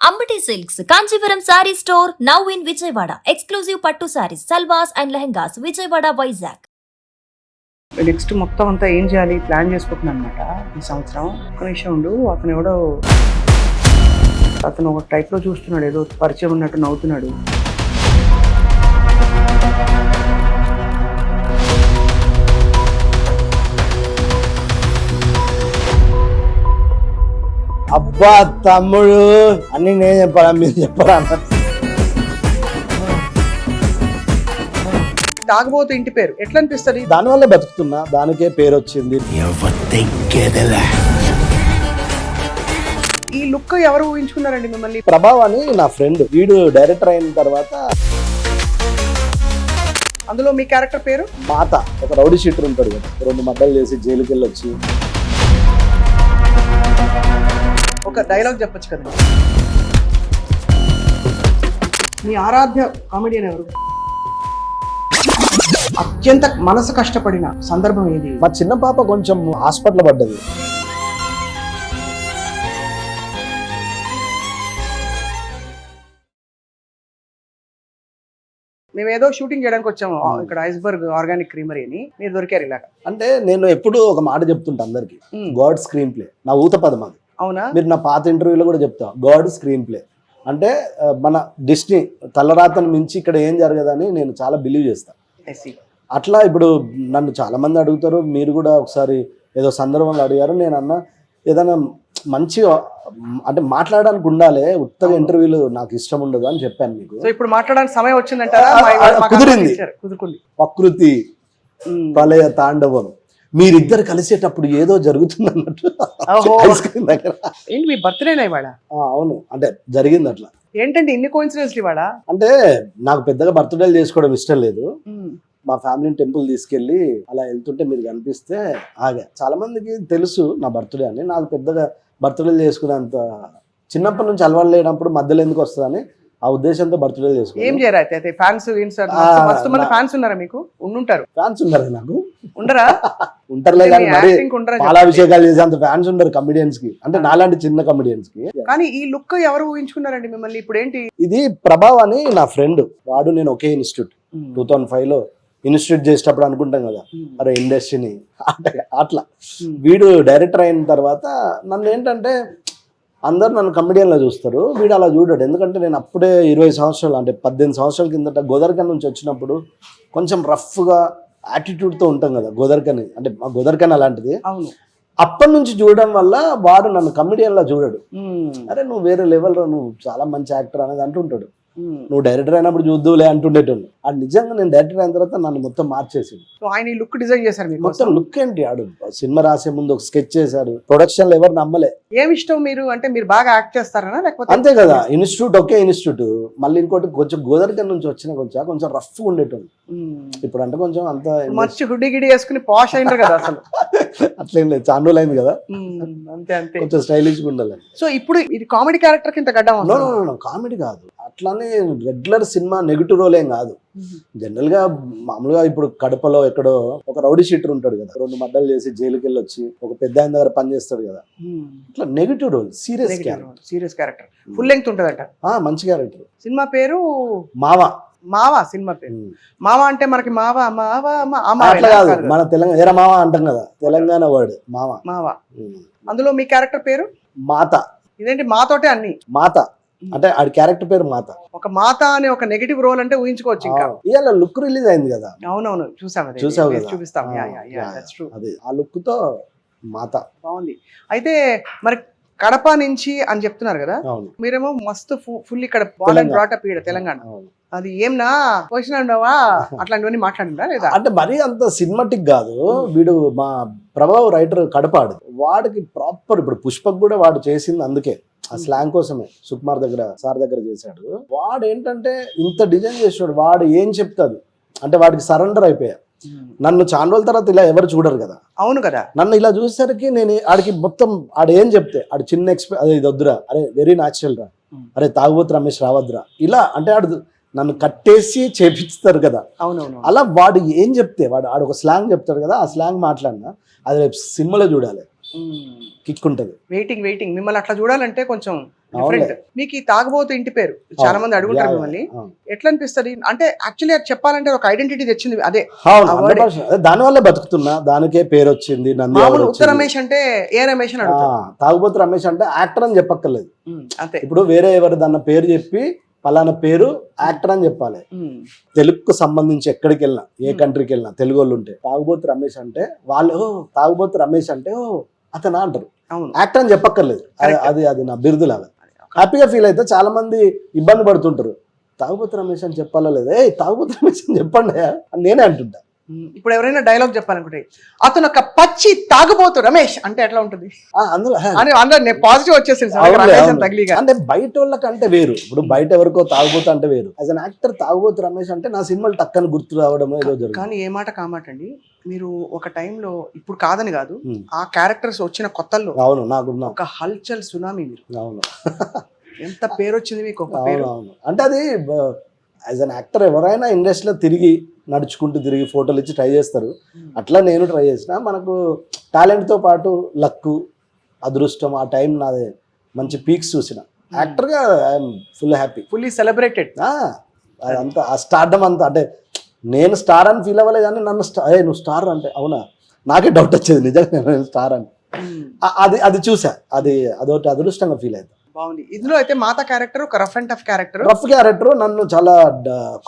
Ambati Silks, Kanchipuram Saree Store, now in Vijayawada. Exclusive Pattu Sarees, Salwas and Lehengas, Vijayawada, Vizag. Next మొత్తం అంతా ఏం చేయాలి plan చేసుకుంటున్నాను అనమాట ఈ సంవత్సరం. ఒక్క నిమిషం ఉండు, అతను ఒక టైప్లో చూస్తున్నాడు, ఏదో పరిచయం ఉన్నట్టు నవ్వుతున్నాడు. అబ్బా తమ్ముడు అన్ని నేను చెప్పాలా మీరు చెప్పరా? తాగబోతు ఇంటి పేరు ఎట్లా అనిపిస్తుంది? దానివల్ల బతుకుతున్నా, దానికే పేరు వచ్చింది. ఈ లుక్ ఎవరు ఊహించుకున్నారండి మిమ్మల్ని? ప్రభావ్ అని నా ఫ్రెండ్, వీడు డైరెక్టర్ అయిన తర్వాత అందులో మీ క్యారెక్టర్ పేరు మాత. ఒక రౌడీ షీటర్ ఉంటాడు కదా, 2 మర్డర్లు చేసి జైలుకి వెళ్ళి వచ్చి ఒక డైలాగ్ చెప్పొచ్చు కదండి. మీ ఆరాధ్య కామెడియన్ ఎవరు? అత్యంత మనసు కష్టపడిన సందర్భం ఏది? మా చిన్న పాప కొంచెం హాస్పిటల్ పడ్డది. మేము ఏదో షూటింగ్ చేయడానికి వచ్చాము ఇక్కడ ఐస్బర్గ్ ఆర్గానిక్ క్రీమరీ అని, మీరు దొరికారు ఇలాగ. అంటే నేను ఎప్పుడు ఒక మాట చెప్తుంటా అందరికి, గాడ్ స్క్రీన్ ప్లే. నా ఊత పదం అది. అవునా? మీరు నా పాత ఇంటర్వ్యూలో కూడా చెప్తా, గాడ్ స్క్రీన్ ప్లే అంటే మన డిస్నీ తలరాతను మించి ఇక్కడ ఏం జరగదని నేను చాలా బిలీవ్ చేస్తాను. అట్లా ఇప్పుడు నన్ను చాలా మంది అడుగుతారు, మీరు కూడా ఒకసారి ఏదో సందర్భంగా అడిగారు. నేను అన్నా ఏదైనా మంచిగా అంటే మాట్లాడడానికి ఉండాలి, ఉత్తగా ఇంటర్వ్యూలు నాకు ఇష్టం ఉండదు అని చెప్పాను మీకు. సో ఇప్పుడు మాట్లాడడానికి సమయం వచ్చిందంటారా? కుదిరింది. ప్రకృతి ప్రళయ తాండవం మీరిద్దరు కలిసేటప్పుడు ఏదో జరుగుతుంది అన్నట్టు. ఏంటి మీ బర్త్డేనా ఇవాళ? అవును, అంటే జరిగింది అట్లా. ఏంటంటే ఇన్ని కోఇన్సిడెన్స్లు ఇవాళ? అంటే నాకు పెద్దగా బర్త్డేలు చేసుకోవడం ఇష్టం లేదు. మా ఫ్యామిలీని టెంపుల్ తీసుకెళ్ళి అలా వెళ్తుంటే మీరు కనిపిస్తే ఆగా. చాలా మందికి తెలుసు నా బర్త్డే అని, నాకు పెద్దగా బర్త్డేలు చేసుకునేంత చిన్నప్పటి నుంచి అలవాటు లేనప్పుడు మధ్యలో ఎందుకు వస్తుందని ఆ ఉద్దేశంతో బర్త్డే చేసుకున్నాను. ఏం చేయరా అయితే? ఫ్యాన్స్ మస్తు మంది ఫ్యాన్స్ ఉన్నారా మీకు? ఉండుంటారు. ఫ్యాన్స్ ఉన్నారా? నాకు ఉండరా? ఉంటారులే కానీ మరి పాలాభిషేకాలు చేసే అంత ఫ్యాన్స్ ఉండరు కమెడియన్స్ కి, అంటే నాలాంటి చిన్న కమెడియన్స్ కి. కానీ ఈ లుక్ ఎవరు ఊహించుకున్నారండి మిమ్మల్ని? ఇప్పుడు ఏంటి ఇది? ప్రభావ్ అని నా ఫ్రెండ్, వాడు నేను ఒకే ఇన్స్టిట్యూట్. 2005 లో ఇన్స్టిట్యూట్ చేసేటప్పుడు అనుకుంటాం కదా, అరే ఇండస్ట్రీని అట్లా. వీడు డైరెక్టర్ అయిన తర్వాత నన్ను ఏంటంటే అందరు నన్ను కమెడియన్లో చూస్తారు, వీడు అలా చూడాడు. ఎందుకంటే నేను అప్పుడే 20 సంవత్సరాలు, అంటే 18 సంవత్సరాల కిందట గోదర్కన్ నుంచి వచ్చినప్పుడు కొంచెం రఫ్గా యాటిట్యూడ్తో ఉంటాం కదా గోదర్కని, అంటే మా గోదర్కన్ అలాంటిది. అవును. అప్పటి నుంచి చూడడం వల్ల వాడు నన్ను కమెడియన్లా చూడాడు. అరే నువ్వు వేరే లెవెల్లో, నువ్వు చాలా మంచి యాక్టర్ అనేది అంటుంటాడు. నువ్వు డైరెక్టర్ అయినప్పుడు చూద్దులే అంటుండేటోళ్ళు. అది నిజంగా నేను డైరెక్టర్ అయిన తర్వాత నన్ను మొత్తం మార్చేసి ఆయన ఈ లుక్ డిజైన్ చేశారు. మొత్తం లుక్ ఏంటి, ఆడు సినిమా రాసే ముందు ఒక స్కెచ్ చేశాడు, ప్రొడక్షన్ లో ఎవరు నమ్మలే. ఏమి ఇష్టం మీరు అంటే? మీరు బాగా యాక్ట్ చేస్తారా లేకపోతే? అంతే కదా, ఇన్స్టిట్యూట్ ఒకే ఇన్స్టిట్యూట్. మళ్ళీ ఇంకోటి కొంచెం గోదర్కన్ నుంచి వచ్చిన కొంచెం రఫ్ ఉండేటోళ్ళు. ఇప్పుడు అంటే కొంచెం అంత మంచి హుడ్డి గిడి వేసుకుని పాష్ అయినారు కదా అసలు. అట్లేం లేదు, చాలా రోజులు అయింది కదా, అంతే అంతే, కొంచెం స్టైలిష్ గా ఉండాలి. సో ఇప్పుడు ఇది కామెడీ క్యారెక్టర్ కింద గడ్డం? కామెడీ కాదు, అట్లానే రెగ్యులర్ సినిమా నెగిటివ్ రోల్ ఏం కాదు. జనరల్ గా మామూలుగా ఇప్పుడు కడపలో ఎక్కడో ఒక రౌడీ షీటర్ ఉంటాడు కదా, 2 మర్డర్లు చేసి జైలుకి వెళ్ళి వచ్చి ఒక పెద్ద ఆయన దగ్గర పని చేస్తాడు కదా, ఇట్లా negative role. Serious character, full length ఉంటదట. మంచి క్యారెక్టర్. సినిమా పేరు మావా. మావా సినిమా పేరు. మావా అంటే మనకి మావా అట్లా కాదు, మన తెలంగాణ ఏరా మావా అంటాం కదా, తెలంగాణ వర్డ్ మావా. మావా. అందులో మీ క్యారెక్టర్ పేరు మాత. ఇదేంటి మాతోటే అన్ని? మాత అంటే ఆడి క్యారెక్టర్ పేరు మాత. ఒక మాత అనే ఒక నెగటివ్ రోల్ అంటే ఊహించుకోవచ్చు. ఇంకా ఇవాళ లుక్ రిలీజ్ అయింది కదా. అవునవును, చూసావు కదా, చూపిస్తాం. అది ఆ లుక్ తో మాత బాగుంది. అయితే మరి కడప నుంచి అని చెప్తున్నారు కదా, మీరేమో మస్తు ఫుల్ ఇక్కడ బ్రాటప్ ఈడ తెలంగాణ. అది ఏమన్నా వచ్చినావా అట్లాంటివన్నీ మాట్లాడిందా లేదా? అంటే మరీ అంత సినిమాటిక్ కాదు. వీడు మా ప్రభావ్ రైటర్ కడపాడు, వాడికి ప్రాపర్. ఇప్పుడు పుష్పక్ కూడా వాడు చేసింది అందుకే, ఆ స్లాంగ్ కోసమే. సుకుమార్ దగ్గర సార్ దగ్గర చేశాడు. వాడు ఏంటంటే ఇంత డిజైన్ చేసాడు, వాడు ఏం చెప్తాడు అంటే వాడికి సరెండర్ అయిపోయా. నన్ను చాలా రోజుల తర్వాత ఇలా ఎవరు చూడరు కదా. అవును కదా. నన్ను ఇలా చూసేసరికి నేను ఆడికి మొత్తం ఆడు ఏం చెప్తే ఆడు చిన్న అదే ఇది వద్దురా, అరే వెరీ న్యాచురల్ రా, అరే తాగుబోతు రమేష్ రావద్దురా, ఇలా అంటే ఆడు నన్ను కట్టేసి చేపిస్తారు కదా. అవునవును. అలా వాడు ఏం చెప్తే ఆడు ఒక స్లాంగ్ చెప్తాడు కదా, ఆ స్లాంగ్ మాట్లాడినా అది రేపు సినిమాలో చూడాలి, కిక్ ఉంటుంది. వెయిటింగ్ మిమ్మల్ని అట్లా చూడాలంటే కొంచెం డిఫరెంట్. మీకు ఈ తాగుబోతు ఇంటి పేరు చాలా మంది అడుగుంటారు మిమ్మల్ని, ఎట్లా అనిపిస్తుంది? అంటే యాక్చువల్లీ అది చెప్పాలంటే ఒక ఐడెంటిటీ తెచ్చింది అదే, దాని వల్లే బతుకుతున్నా, దానికే పేరు వచ్చింది. మామూలు ఉత్తర రమేష్ అంటే ఏ రమేష్ అని అడుగుతారు. తాగుబోతు రమేష్ అంటే యాక్టర్ అని చెప్పక్కర్లేదు. అంతే. ఇప్పుడు వేరే ఎవరు దాన్న పేరు చెప్పి పలానా పేరు యాక్టర్ అని చెప్పాలి. తెలుగుకు సంబంధించి ఎక్కడికి వెళ్ళినా, ఏ కంట్రీకి వెళ్ళినా తెలుగు వాళ్ళు ఉంటే తాగుబోతు రమేష్ అంటే వాళ్ళు తాగుబోతు రమేష్ అంటే అతనా అంటారు. యాక్టర్ అని చెప్పక్కర్లేదు. అది నా బిరుదులాగా హ్యాపీగా ఫీల్ అయితే. చాలా మంది ఇబ్బంది పడుతుంటారు, తాగుబోతు రమేష్ అని చెప్పాలా లేదా, ఏ తాగుబోతు రమేష్ అని చెప్పండి అని నేనే అంటుంటా. ఇప్పుడు ఎవరైనా డైలాగ్ చెప్పాలనుకుంటే అతను ఒక పచ్చి తాగుబోతు రమేష్ అంటే ఎట్లా ఉంటుంది? అందులో పాజిటివ్ వచ్చేసింది అంటే బయట వాళ్ళకంటే వేరు. ఇప్పుడు బయట ఎవరికో తాగుబోతు అంటే వేరు. యాజ్ అన్ యాక్టర్ తాగుబోతు రమేష్ అంటే నా సినిమాలు టక్కని గుర్తు రావడం ఏదో జరుగుతుంది. కానీ ఏ మాట కామాట అండి, మీరు ఒక టైంలో, ఇప్పుడు కాదని కాదు, ఆ క్యారెక్టర్స్ వచ్చిన కొత్తల్లో అవును నాకు ఒక హల్చల్ సునామీ మీరు. అవును. ఎంత పేరు వచ్చింది మీకు ఒక పేరు. అవును. అంటే అది యాజ్ అన్ యాక్టర్ ఎవరైనా ఇండస్ట్రీలో తిరిగి నడుచుకుంటూ తిరిగి ఫోటోలు ఇచ్చి ట్రై చేస్తారు. అట్లా నేను ట్రై చేసిన. మనకు టాలెంట్తో పాటు లక్, అదృష్టం, ఆ టైం నాది మంచి పీక్స్ చూసిన. యాక్టర్గా I'm full happy, fully celebrated. అదంతా ఆ స్టార్డమ్ అంతా, అంటే నేను స్టార్ అని ఫీల్ అవ్వలే, కానీ నన్ను నువ్వు స్టార్ అంటే అవునా, నాకే డౌట్ వచ్చేది నిజంగా నేను స్టార్ అని. అది చూసా, అదొకటి అదృష్టంగా ఫీల్ అవుతుంది. బాగుంది. ఇందులో అయితే మాత క్యారెక్టర్ ఒక రఫ్ అండ్ టఫ్ క్యారెక్టర్. నన్ను చాలా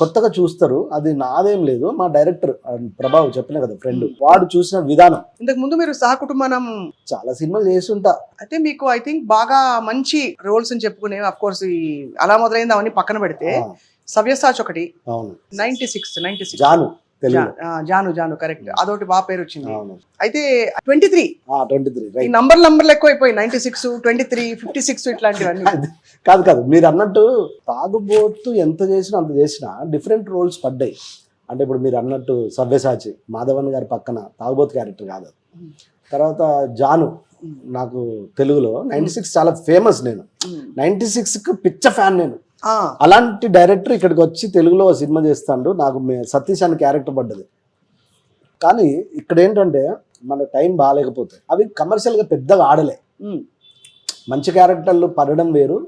కొత్తగా చూస్తారు. అది నాదేం లేదు, మా డైరెక్టర్ ప్రభావ్ చెప్పిన కదా ఫ్రెండ్, వాడు చూసిన విధానం. ఇంతకు ముందు మీరు సహకుటుంబం చాలా సినిమాలు చేస్తుంటా. అయితే మీకు ఐ థింక్ బాగా మంచి రోల్స్ అని చెప్పుకునే, అఫ్ కోర్స్ అలా మొదలైంది అవన్నీ పక్కన పెడితే, సవ్యసాచ్ ఒకటి, 96 జాను కరెక్ట్, అదొకటి బాగా పేరు వచ్చింది. అయితే 23 ఈ నంబర్లు ఎక్కువ అయిపోయి 96, 23, 56 ఇట్లాంటివన్నీ. కాదు మీరు అన్నట్టు తాగుబోతు ఎంత చేసినా అంత చేసినా డిఫరెంట్ రోల్స్ పడ్డాయి. అంటే ఇప్పుడు మీరు అన్నట్టు సవ్యసాచి మాధవన్ గారి పక్కన తాగుబోతు క్యారెక్టర్ కాదు. తర్వాత జాను నాకు తెలుగులో 96 చాలా ఫేమస్. నేను 96కి పిచ్చ ఫ్యాన్ నేను. అలాంటి డైరెక్టర్ ఇక్కడికి వచ్చి తెలుగులో సినిమా చేస్తాడు. నాకు సతీష్ అనే క్యారెక్టర్ పడ్డది. కానీ ఇక్కడ ఏంటంటే మన టైం బాగాలేకపోతే అవి కమర్షియల్గా పెద్దగా ఆడలే. మంచి క్యారెక్టర్లు పడడం వేరు,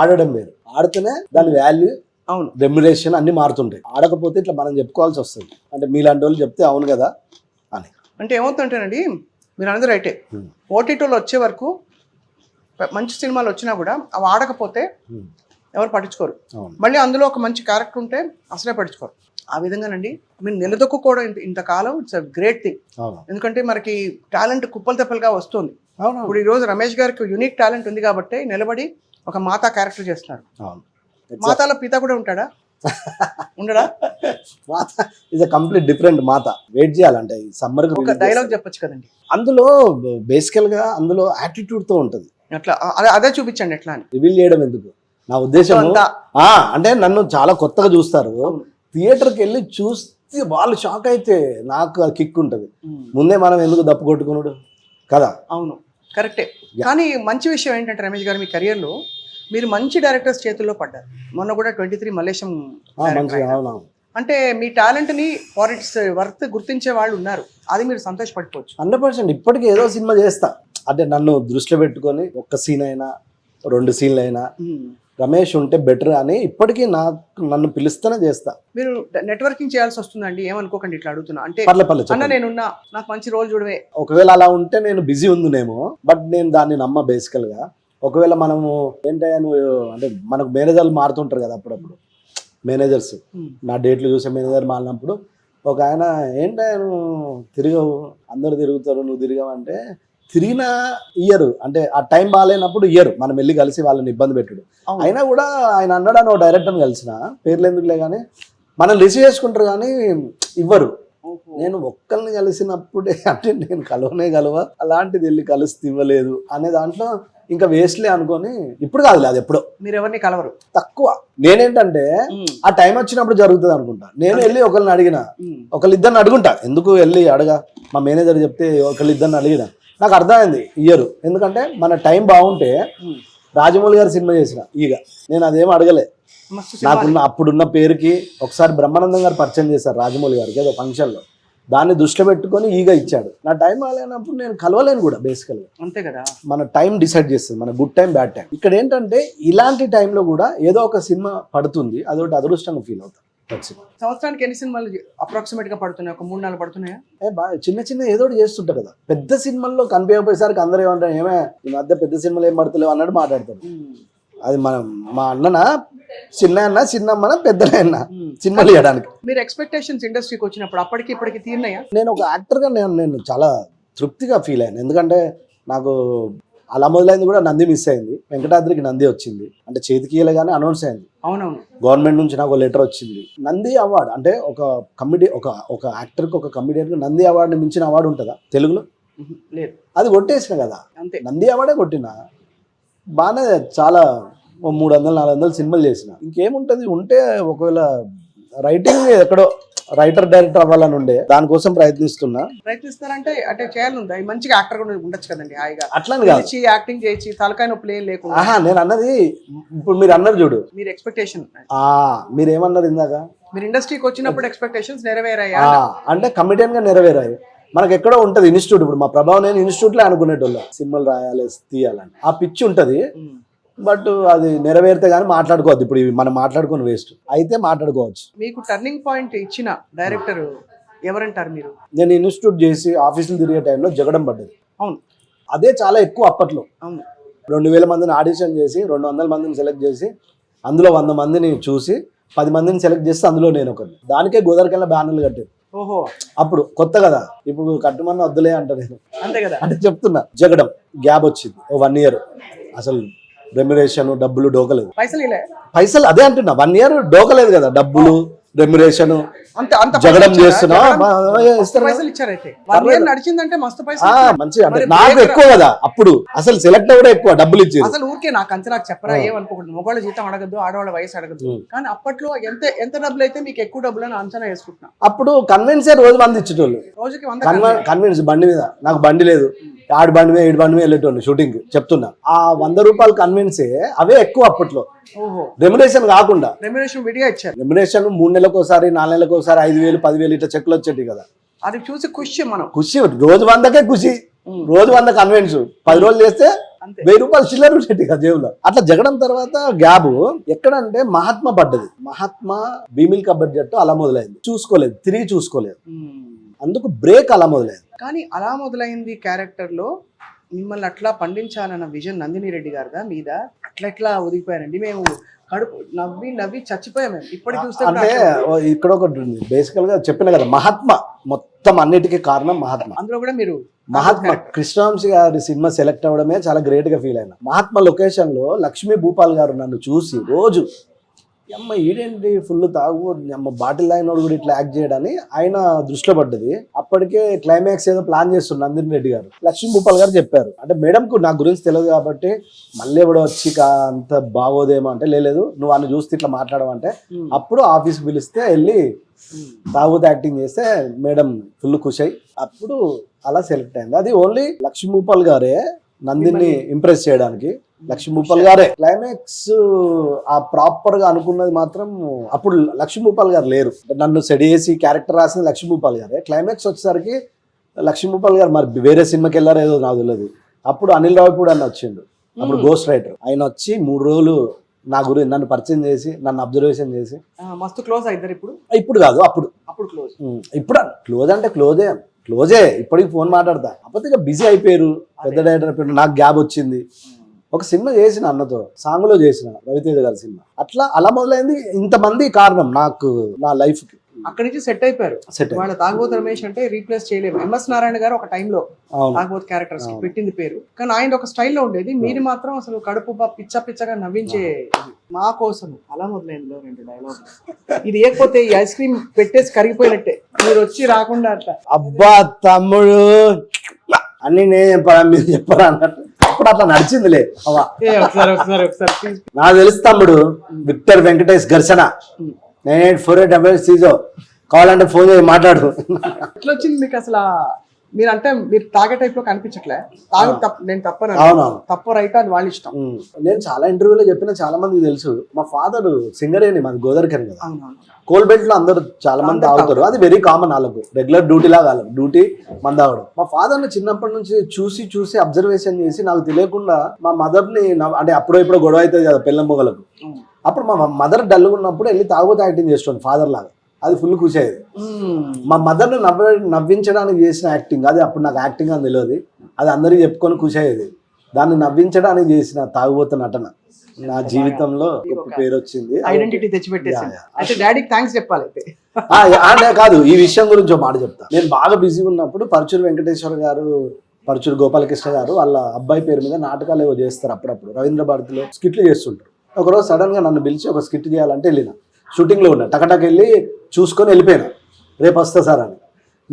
ఆడడం వేరు. ఆడితేనే దాని వాల్యూ, అవును, రెమ్యునరేషన్ అన్ని మారుతుంటాయి. ఆడకపోతే ఇట్లా మనం చెప్పుకోవాల్సి వస్తుంది. అంటే మీలాంటి వాళ్ళు చెప్తే అవును కదా అని. అంటే ఏమవుతుంటేనండి, మీరు అందరూ రైటే, ఓటీటీలో వచ్చే వరకు మంచి సినిమాలు వచ్చినా కూడా అవి ఆడకపోతే ఎవరు పట్టించుకోరు. మళ్ళీ అందులో ఒక మంచి క్యారెక్టర్ ఉంటే అసలే పట్టించుకోరు. ఆ విధంగానండి మీరు నిలదొక్కుకోవడం ఇంతకాలం ఇట్స్ అ గ్రేట్ థింగ్. ఎందుకంటే మనకి టాలెంట్ కుప్పలు తెప్పలుగా వస్తుంది. ఇప్పుడు ఈ రోజు రమేష్ గారికి యూనిక్ టాలెంట్ ఉంది కాబట్టి నిలబడి ఒక మాతా క్యారెక్టర్ చేస్తున్నారు. మాతాలో పిత కూడా ఉంటాడా? ఉండడా? మాత is a complete different Mata. Wait చేయాలంటే ఈ సమ్మర్ కి ఒక డైలాగ్ చెప్పొచ్చు కదండి. అందులో బేసికల్ గా అందులో యాటిట్యూడ్ తో ఉంటది. అట్లా అదే చూపించండి. ఎట్లా అని రివీల్ చేయడం ఎందుకు, నా ఉద్దేశం అంటే నన్ను చాలా కొత్తగా చూస్తారు. థియేటర్కి వెళ్ళి చూస్తే వాళ్ళు షాక్ అయితే నాకు అది కిక్ ఉంటుంది. ముందే మనం ఎందుకు దప్పు కొట్టుకున్నాడు కదా. అవును, కరెక్టే. కానీ మంచి విషయం ఏంటంటే రమేష్ గారు, మీ కెరియర్లో మీరు మంచి డైరెక్టర్స్ చేతుల్లో పడ్డారు. మొన్న కూడా 23 మల్లేశం. అంటే మీ టాలెంట్ని ఫర్ ఇట్స్ వర్త్ గుర్తించే వాళ్ళు ఉన్నారు. అది మీరు సంతోషపడిపోవచ్చు. 100%. ఇప్పటికీ ఏదో సినిమా చేస్తా అంటే నన్ను దృష్టిలో పెట్టుకొని ఒక్క సీన్ అయినా 2 సీన్లు అయినా రమేష్ ఉంటే బెటర్ అని ఇప్పటికీ నన్ను పిలుస్తూనే చేస్తా. మీరు నెట్వర్కింగ్ చేయాల్సి వస్తుందండి, ఏమనుకోకండి ఇట్లా అడుగుతున్నా. అంటే అన్న నేనున్నా, నాకు మంచి రోల్ చూడవే. ఒకవేళ అలా ఉంటే నేను బిజీ ఉందునేమో, బట్ నేను దాన్ని నమ్మ. బేసికల్ గా ఒకవేళ మనము ఏంటయ్యా నువ్వు అంటే మనకు మేనేజర్లు మారుతుంటారు కదా అప్పుడప్పుడు. మేనేజర్స్ నా డేట్లు చూసే మేనేజర్ మారినప్పుడు ఒక ఆయన ఏంటయ్యా నువ్వు తిరగవు, అందరు తిరుగుతారు, నువ్వు తిరిగావంటే తిరిగిన ఇయర్ అంటే ఆ టైం బాగాలేనప్పుడు ఇయర్ మనం వెళ్ళి కలిసి వాళ్ళని ఇబ్బంది పెట్టుడు. అయినా కూడా ఆయన అన్నాడు అని డైరెక్టర్ని కలిసిన, పేర్లు ఎందుకులే కానీ మనం రిసీవ్ చేసుకుంటారు కానీ ఇవ్వరు. నేను ఒక్కరిని కలిసినప్పుడే అంటే నేను కలవ అలాంటిది వెళ్ళి కలిసి ఇవ్వలేదు అనే దాంట్లో ఇంకా వేస్ట్లే అనుకొని ఇప్పుడు కాదులే, అది ఎప్పుడో. మీరు ఎవరిని కలవరు, తక్కువ. నేనేంటంటే ఆ టైం వచ్చినప్పుడు జరుగుతుంది అనుకుంటా. నేను వెళ్ళి ఒకరిని అడిగిన, ఒకళ్ళిద్దరిని అడుగుంటా. ఎందుకు వెళ్ళి అడగా, మా మేనేజర్ చెప్తే ఒకళ్ళిద్దరిని అడిగిన. నాకు అర్థమైంది ఇయర్, ఎందుకంటే మన టైం బాగుంటే రాజమౌళి గారు సినిమా చేసిన ఈగ, నేను అదేం అడగలే. నాకున్న అప్పుడున్న పేరుకి ఒకసారి బ్రహ్మానందం గారు పరిచయం చేశారు రాజమౌళి గారికి ఏదో ఫంక్షన్లో. దాన్ని దృష్టిలో పెట్టుకొని ఈగా ఇచ్చాడు. నా టైం బాగాలేనప్పుడు నేను కలవలేను కూడా బేసికల్గా. అంతే కదా, మన టైం డిసైడ్ చేస్తుంది, మన గుడ్ టైం బ్యాడ్ టైం. ఇక్కడ ఏంటంటే ఇలాంటి టైంలో కూడా ఏదో ఒక సినిమా పడుతుంది, అదొకటి అదృష్టంగా ఫీల్ అవుతాం. సంవత్సరానికి ఎన్ని సినిమాలు అప్రాక్సిమేట్ గా పడుతున్నాయి? ఒక 3-4 పడుతున్నాయా? బాగా చిన్న చిన్న ఏదో ఒకటి చేస్తుంటా కదా. పెద్ద సినిమాల్లో కనిపించకపోయేసరికి అందరూ ఏమంటారు, ఏమే ఈ మధ్య పెద్ద సినిమాలు ఏం పడతలేవు అన్నట్టు మాట్లాడతారు. అది మా అన్ననా చిన్నమ్మన పెద్దనైనా సినిమాలు చేయడానికి. మీరు ఎక్స్పెక్టేషన్స్ ఇండస్ట్రీకి వచ్చినప్పుడు అప్పటికి ఇప్పటికి తీరినాయా? నేను ఒక యాక్టర్గా నేను చాలా తృప్తిగా ఫీల్ అయ్యాను. ఎందుకంటే నాకు అలా మొదలైంది కూడా నంది మిస్ అయింది, వెంకటాద్రికి నంది వచ్చింది, అంటే చేతికి ఇయ్యలేగానే అనౌన్స్ అయింది. అవునవును, గవర్నమెంట్ నుంచి నాకు లెటర్ వచ్చింది. నంది అవార్డు అంటే ఒక యాక్టర్కి, ఒక కమిడియన్కి నంది అవార్డుని మించిన అవార్డు ఉంటుందా తెలుగులో? లేదు. అది కొట్టేసిన కదా, అంతే. నంది అవార్డే కొట్టిన. బాగానే చాలా 300-400 సినిమాలు చేసిన. ఇంకేముంటుంది ఉంటే, ఒకవేళ రైటింగ్ ఎక్కడో రైటర్ డైరెక్టర్ అవ్వాలని ఉండే, దానికోసం ప్రయత్నిస్తారంటే అంటే చేయాలందా? మంచిగా యాక్టర్ కూడా ఉండొచ్చు కదండి, హాయిగా అట్లని కాదు, యాక్టింగ్ చేసి తలకాయ నొప్పి లేకుండా. నేను అన్నది ఇప్పుడు మీరు అన్నారు చూడు, మీరు ఎక్స్పెక్టేషన్ మీరేమన్నారు ఇందాక, మీరు ఇండస్ట్రీకి వచ్చినప్పుడు ఎక్స్పెక్టేషన్స్ నెరవేరాయా అంటే కమిడియన్ గా నెరవేరాయి. మనకు ఎక్కడో ఉంటది ఇన్స్టిట్యూట్. ఇప్పుడు మా ప్రభావం నేను ఇన్స్టిట్యూట్ లో అనుకునేటోళ్ళం, సినిమాలు రాయాలి తీయాలని ఆ పిచ్చి ఉంటది. బట్ అది నెరవేరితే కానీ మాట్లాడుకోవద్దు. ఇప్పుడు మనం మాట్లాడుకుని వేస్ట్ అయితే మాట్లాడుకోవచ్చు. మీకు టర్నింగ్ పాయింట్ ఇచ్చిన డైరెక్టర్ ఎవరంటారు మీరు? నేను ఇన్స్టిట్యూట్ చేసి ఆఫీసులు తిరిగే టైంలో జగడం పడ్డది. అవును, అదే చాలా ఎక్కువ అప్పట్లో. అవును, 2000 మందిని ఆడిషన్ చేసి 200 మందిని సెలెక్ట్ చేసి అందులో 100 మందిని చూసి 10 మందిని సెలెక్ట్ చేస్తే అందులో నేను ఒకటి. దానికే గోదావరికెళ్ళ బ్యానర్లు కట్టేది. ఓహో, అప్పుడు కొత్త కదా, ఇప్పుడు కట్టుమన్న వద్దులే అంట నేను. అంతే కదా, అంటే చెప్తున్నా. జగడం గ్యాప్ వచ్చింది ఓ 1 year. అసలు రెమ్యురేషన్ డబ్బులు డోకలేదు. పైసలు అదే అంటున్నా, 1 year డోకలేదు కదా, డబ్బులు రెమ్యురేషన్ జగడం చేస్తున్నా మంచిగా. అంటే నాకు ఎక్కువ కదా అప్పుడు, అసలు సెలెక్ట్ కూడా ఎక్కువ డబ్బులు ఇచ్చేది. అసలు ఊరికే నాకు అంచనా చెప్పరా ఏమనుకోకూడదు, మొగోళ్ళ జీతం అడగద్దు, ఆడవాళ్ళ వయసు అడగద్దు. కానీ అప్పట్లో ఎంత డబ్బులు అయితే మీకు ఎక్కువ డబ్బులు అని అంచనా వేసుకుంటున్నా. అప్పుడు కన్వెన్సే రోజు 100 ఇచ్చేటోళ్ళు, రోజుకి 100 కన్వెన్స్ బండి మీద. నాకు బండి లేదు, 6 బండి మీద 7 బండి మీద వెళ్ళేటోళ్ళు షూటింగ్. చెప్తున్నా, ఆ 100 రూపాయలు కన్వెన్సే అవే ఎక్కువ అప్పట్లో. రెమ్యునేషన్ కాకుండా విడిగా ఇచ్చారు. రెమ్యునేషన్ 3 నెలలకు ఒకసారి 4 నెలలకు ఒకసారి 5,000 10,000 ఇట్లా చెక్లు వచ్చేటి కదా. అది చూసి ఖుషి, మనం ఖుషి. రోజు 100కే ఖుషి, రోజు 100 కన్వెన్స్. 10 రోజులు చేస్తే 1000 రూపాయలు చిల్లర ఉండేటి కదా జేబులో. అట్లా జగడం తర్వాత గ్యాబ్ ఎక్కడంటే మహాత్మా పడ్డది. మహాత్మా భీమిల్కా బడ్జెట్ అలా మొదలైంది, చూసుకోలేదు, తిరిగి చూసుకోలేదు, అందుకు బ్రేక్ అలా మొదలైంది. కానీ అలా మొదలైంది క్యారెక్టర్ లో మిమ్మల్ని అట్లా పండించాలన్న విజన్ నందిని రెడ్డి గారిదా మీద అట్లా ఒదిగిపోయారండి. మేము కడుపు నవ్వి చచ్చిపోయాము ఇప్పటికి చూస్తే. అంటే ఇక్కడ ఒకటి ఉంది, బేసికల్ గా చెప్పిన కదా, మహాత్మా మొత్తం అన్నిటికీ కారణం మహాత్మా. అందులో కూడా మీరు మహాత్మా కృష్ణవంశీ గారి సినిమా సెలెక్ట్ అవ్వడమే చాలా గ్రేట్ గా ఫీల్ అయినా. మహాత్మా లొకేషన్ లో లక్ష్మీ భూపాల్ గారు నన్ను చూసి రోజు, అమ్మ ఈడేంటి ఫుల్ తాగు, అమ్మ బాటిల్ తాగినోడు కూడా ఇట్లా యాక్ట్ చేయడని ఆయన దృష్టిలో పడ్డది. అప్పటికే క్లైమాక్స్ ఏదో ప్లాన్ చేస్తున్నారు నందిని రెడ్డి గారు. లక్ష్మీ భూపాల్ గారు చెప్పారు, అంటే మేడంకు నా గురించి తెలియదు కాబట్టి మళ్ళీ ఎవడో వచ్చి అంత బాగోదేమో అంటే, లేదు నువ్వు ఆయన చూస్తే ఇట్లా మాట్లాడమంటే, అప్పుడు ఆఫీస్కి పిలిస్తే వెళ్ళి తాగుతూ యాక్టింగ్ చేస్తే మేడం ఫుల్ ఖుషి అయ్యి అప్పుడు అలా సెలెక్ట్ అయింది. అది ఓన్లీ లక్ష్మీ భూపాల్ గారే నందిని ఇంప్రెస్ చేయడానికి. లక్ష్మీ భూపాల్ గారే క్లైమాక్స్ ఆ ప్రాపర్ గా అనుకున్నది మాత్రం. అప్పుడు లక్ష్మీ భూపాల్ గారు లేరు, నన్ను సెట్ చేసి క్యారెక్టర్ రాసింది లక్ష్మీ భూపాల్ గారే. క్లైమాక్స్ వచ్చేసరికి లక్ష్మీ భూపాల్ గారు మరి వేరే సినిమాకి వెళ్ళారో ఏదో నాకు తెలియదు. అప్పుడు అనిల్ రావిపూడి అని వచ్చిండు, అప్పుడు గోస్ట్ రైటర్. ఆయన వచ్చి 3 రోజులు నా గురించి నన్ను పరిచయం చేసి, నన్ను అబ్జర్వేషన్ చేసి మస్తు క్లోజ్ అయిద్దరు. ఇప్పుడు కాదు, అప్పుడు క్లోజ్. ఇప్పుడు క్లోజ్ అంటే క్లోజే. ఇప్పటికి ఫోన్ మాట్లాడతా. అప్పటికి ఇక బిజీ అయిపోయారు, పెద్ద డైరెక్టర్. నాకు గ్యాప్ వచ్చింది, ఒక సినిమా చేసిన అన్నతో, సాంగ్లో చేసిన రవితేజ గారి సినిమా. అలా మొదలైంది. ఇంతమంది కారణం నాకు, నా లైఫ్ కి. అక్కడి నుంచి సెట్ అయిపోయారు. వాళ్ళ తాగుబోతు రమేష్ అంటే రీప్లేస్ చేయలేము. ఎంఎస్ నారాయణ గారు ఒక టైంలో తాగుబోతు క్యారెక్టర్స్ కి పెట్టింది పేరు, కానీ ఆయన ఒక స్టైల్లో ఉండేది. మీరు మాత్రం అసలు కడుపు పిచ్చగా నవ్వించే. మా కోసం అలా మొదలైంది 2 డైలాగ్. ఇది లేకపోతే ఈ ఐస్ క్రీమ్ పెట్టేసి కరిగిపోయినట్టే, మీరు వచ్చి రాకుండా అట్లా. అబ్బా తమ్ముడు అన్ని నేను చెప్పరా మీరు చెప్పరా అన్నట్టు అప్పుడు అట్లా నడిచిందిలే. నాకు తెలుసు తమ్ముడు, విక్టర్ వెంకటేష్ ఘర్షణ 9848 సీజో, కావాలంటే ఫోన్ చేసి మాట్లాడు. ఎట్లా వచ్చింది మీకు అసలు మీరు తాగే టైప్ లో కనిపించట్లే. నేను తప్పను, అవునవును. తప్ప రైట్ అది వాళ్ళ ఇష్టం. నేను చాలా ఇంటర్వ్యూలో చెప్పిన చాలా మందికి తెలుసు, మా ఫాదర్ సింగరేని, మాది గోదావరికని కదా, అవునవును. కోల్ బెల్ట్ లో అందరు చాలా మంది తాగుతారు, అది వెరీ కామన్ వాళ్ళకు, రెగ్యులర్ డ్యూటీ లాగా వాళ్ళకు డ్యూటీ మంది తాగడం. మా ఫాదర్ ని చిన్నప్పటి నుంచి చూసి అబ్జర్వేషన్ చేసి నాకు తెలియకుండా మా మదర్ ని, అంటే అప్పుడో ఇప్పుడు గొడవ అవుతుంది కదా పిల్ల మొగలకు, అప్పుడు మా మదర్ డల్గా ఉన్నప్పుడు వెళ్ళి తాగుతూ యాక్టింగ్ చేస్తుంది ఫాదర్ లాగా, అది ఫుల్ ఖుషి అయ్యేది. మా మదర్ని నవ్వించడానికి చేసిన యాక్టింగ్ అది, అప్పుడు నాకు యాక్టింగ్ అని తెలియదు, అది అందరికీ చెప్పుకొని ఖుషి అయ్యేది. దాన్ని నవ్వించడానికి చేసిన తాగుబోతు నటన నా జీవితంలో గొప్ప పేరు వచ్చింది, ఐడెంటిటీ తెచ్చిపెట్టేసింది. అయితే డాడీకి థ్యాంక్స్ చెప్పాలి. అయితే అంటే కాదు, ఈ విషయం గురించి ఒక మాట చెప్తా. నేను బాగా బిజీగా ఉన్నప్పుడు పరుచూరు వెంకటేశ్వర గారు, పరుచూరు గోపాలకృష్ణ గారు వాళ్ళ అబ్బాయి పేరు మీద నాటకాలు ఏవో చేస్తారు అప్పుడప్పుడు, రవీంద్ర భారతిలో స్కిట్లు చేస్తుంటారు. ఒకరోజు సడన్ గా నన్ను పిలిచి ఒక స్కిట్ చేయాలంటే వెళ్ళిన, షూటింగ్ లో ఉన్నా, టకటక్ వెళ్ళి చూసుకొని వెళ్ళిపోయినా, రేపు వస్తా సార్ అని.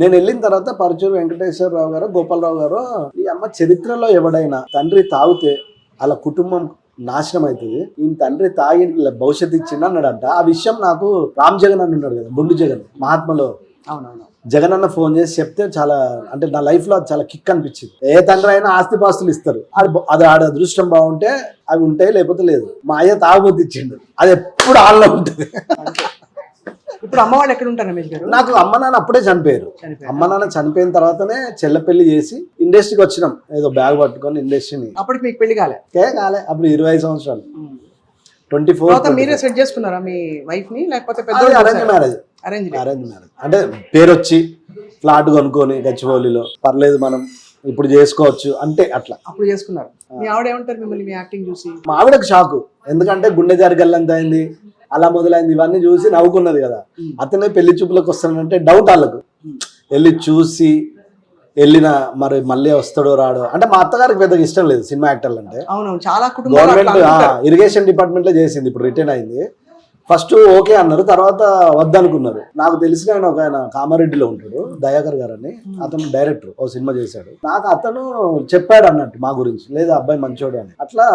నేను వెళ్ళిన తర్వాత పరుచూరు వెంకటేశ్వరరావు గారు, గోపాలరావు గారు, ఈ అమ్మ చరిత్రలో ఎవడైనా తండ్రి తాగితే అలా కుటుంబం నాశనం అవుతుంది, ఈ తండ్రి తాగి భవిష్యత్తు ఇచ్చింది అన్నాడంట. ఆ విషయం నాకు రామ్ జగన్ అని ఉన్నాడు కదా, బొండు జగన్, మహాత్మలో అవునవును, జగన్ అన్న ఫోన్ చేసి చెప్తే చాలా, అంటే నా లైఫ్ లో అది చాలా కిక్ అనిపించింది. ఏ తండ్రి అయినా ఆస్తిపాస్తులు ఇస్తారు, అది ఆడ అదృష్టం బాగుంటే అవి ఉంటాయి, లేకపోతే లేదు. మా అయ్య తాగుబోతు ఇచ్చిండు, అది ఎప్పుడు ఆళ్ళలో ఉంటుంది. ఇప్పుడు అమ్మ వాళ్ళు ఎక్కడ ఉంటారు రమేష్ గారు? నాకు అమ్మ నాన్న అప్పుడే చనిపోయారు. అమ్మ నాన్న చనిపోయిన తర్వాతనే చెల్ల పెళ్లి చేసి ఇండస్ట్రీకి వచ్చినాం, ఏదో బ్యాగ్ పట్టుకొని ఇండస్ట్రీని. అప్పటికి మీకు పెళ్లి కాలే? అప్పుడు 25 సంవత్సరాలు, 24. మీరే సెట్ చేసుకున్నారా మీ వైఫ్ ని, లేకపోతే అరేంజ్ మ్యారేజ్? Arrange marriage. అంటే పేరు వచ్చి ఫ్లాట్ కొనుక్కొని గచ్చిబౌలిలో, పర్లేదు మనం ఇప్పుడు చేసుకోవచ్చు అంటే అట్లా అప్పుడు చేసుకున్నారు. మీ ఆవిడ ఏమంటారు మిమ్మల్ని మీ యాక్టింగ్ చూసి? మా ఆవిడకు షాకు, ఎందుకంటే గుండె జారి గల్లంత అయింది, అలా మొదలైంది, ఇవన్నీ చూసి నవ్వుకున్నది కదా. అతనే పెళ్లి చూపులకు వస్తానంటే డౌట్ వాళ్ళకు, వెళ్ళి చూసి వెళ్ళిన, మరి మళ్ళీ వస్తాడో రాడో. అంటే మా అత్తగారికి పెద్దగా ఇష్టం లేదు సినిమా యాక్టర్లు అంటే. అవునవును, చాలా గవర్నమెంట్ ఇరిగేషన్ డిపార్ట్మెంట్ లో చేసింది, ఇప్పుడు రిటైన్ అయింది. ఫస్ట్ ఓకే అన్నారు, తర్వాత వద్దనుకున్నారు. నాకు తెలిసిన ఆయన కామారెడ్డిలో ఉంటాడు, దయాకర్ గారు అని, అతను డైరెక్టర్, ఓ సినిమా చేశాడు. నాకు అతను చెప్పాడు అన్నట్టు మా గురించి, లేదా అబ్బాయి మంచోడు అని, అట్లా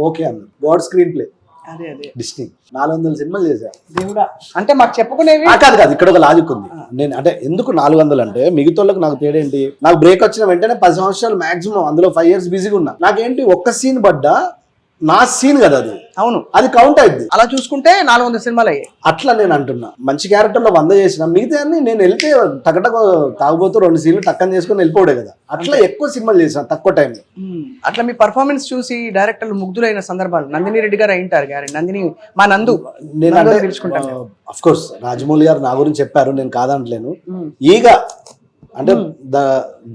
ఓకే అన్నాడు. గాడ్ స్క్రీన్ ప్లే, డిస్నీ 400 సినిమాలు చేశారు. దేవుడా, అంటే మాకు చెప్పుకునేవి కాదు. ఇక్కడ ఒక లాజిక్ ఉంది. నేను అంటే ఎందుకు 400 అంటే, మిగతాళ్ళకి నాకు తేడేంటి, నాకు బ్రేక్ వచ్చిన వెంటనే 10 సంవత్సరాలు మాక్సిమం, అందులో 5 years బిజీగా ఉన్నా. నాకేంటి ఒక్క సీన్ పడ్డా నా సీన్ కదా అది, అవును, అది కౌంట్ అయింది. అలా చూసుకుంటే 400 సినిమాలు అయ్యాయి. అట్లా నేను అంటున్నా, మంచి క్యారెక్టర్లో 100 చేసిన, మిగతా నేను వెళ్తే టకటక తాగుబోతూ 2 సీన్లు టక్కని చేసుకుని వెళ్ళిపోడే కదా. అట్లా ఎక్కువ సినిమాలు చేసిన తక్కువ టైంలో. అట్లా మీ పర్ఫార్మెన్స్ చూసి డైరెక్టర్లు ముగ్ధులైన సందర్భాలు నందిని రెడ్డి గారు అయింటారు. గారు నందిని, మా నందు, నేను తెలుసుకుంటాను. అఫ్ కోర్స్ రాజమౌళి గారు నా గురించి చెప్పారు, నేను కాదంటలేను. ఈగ అంటే ద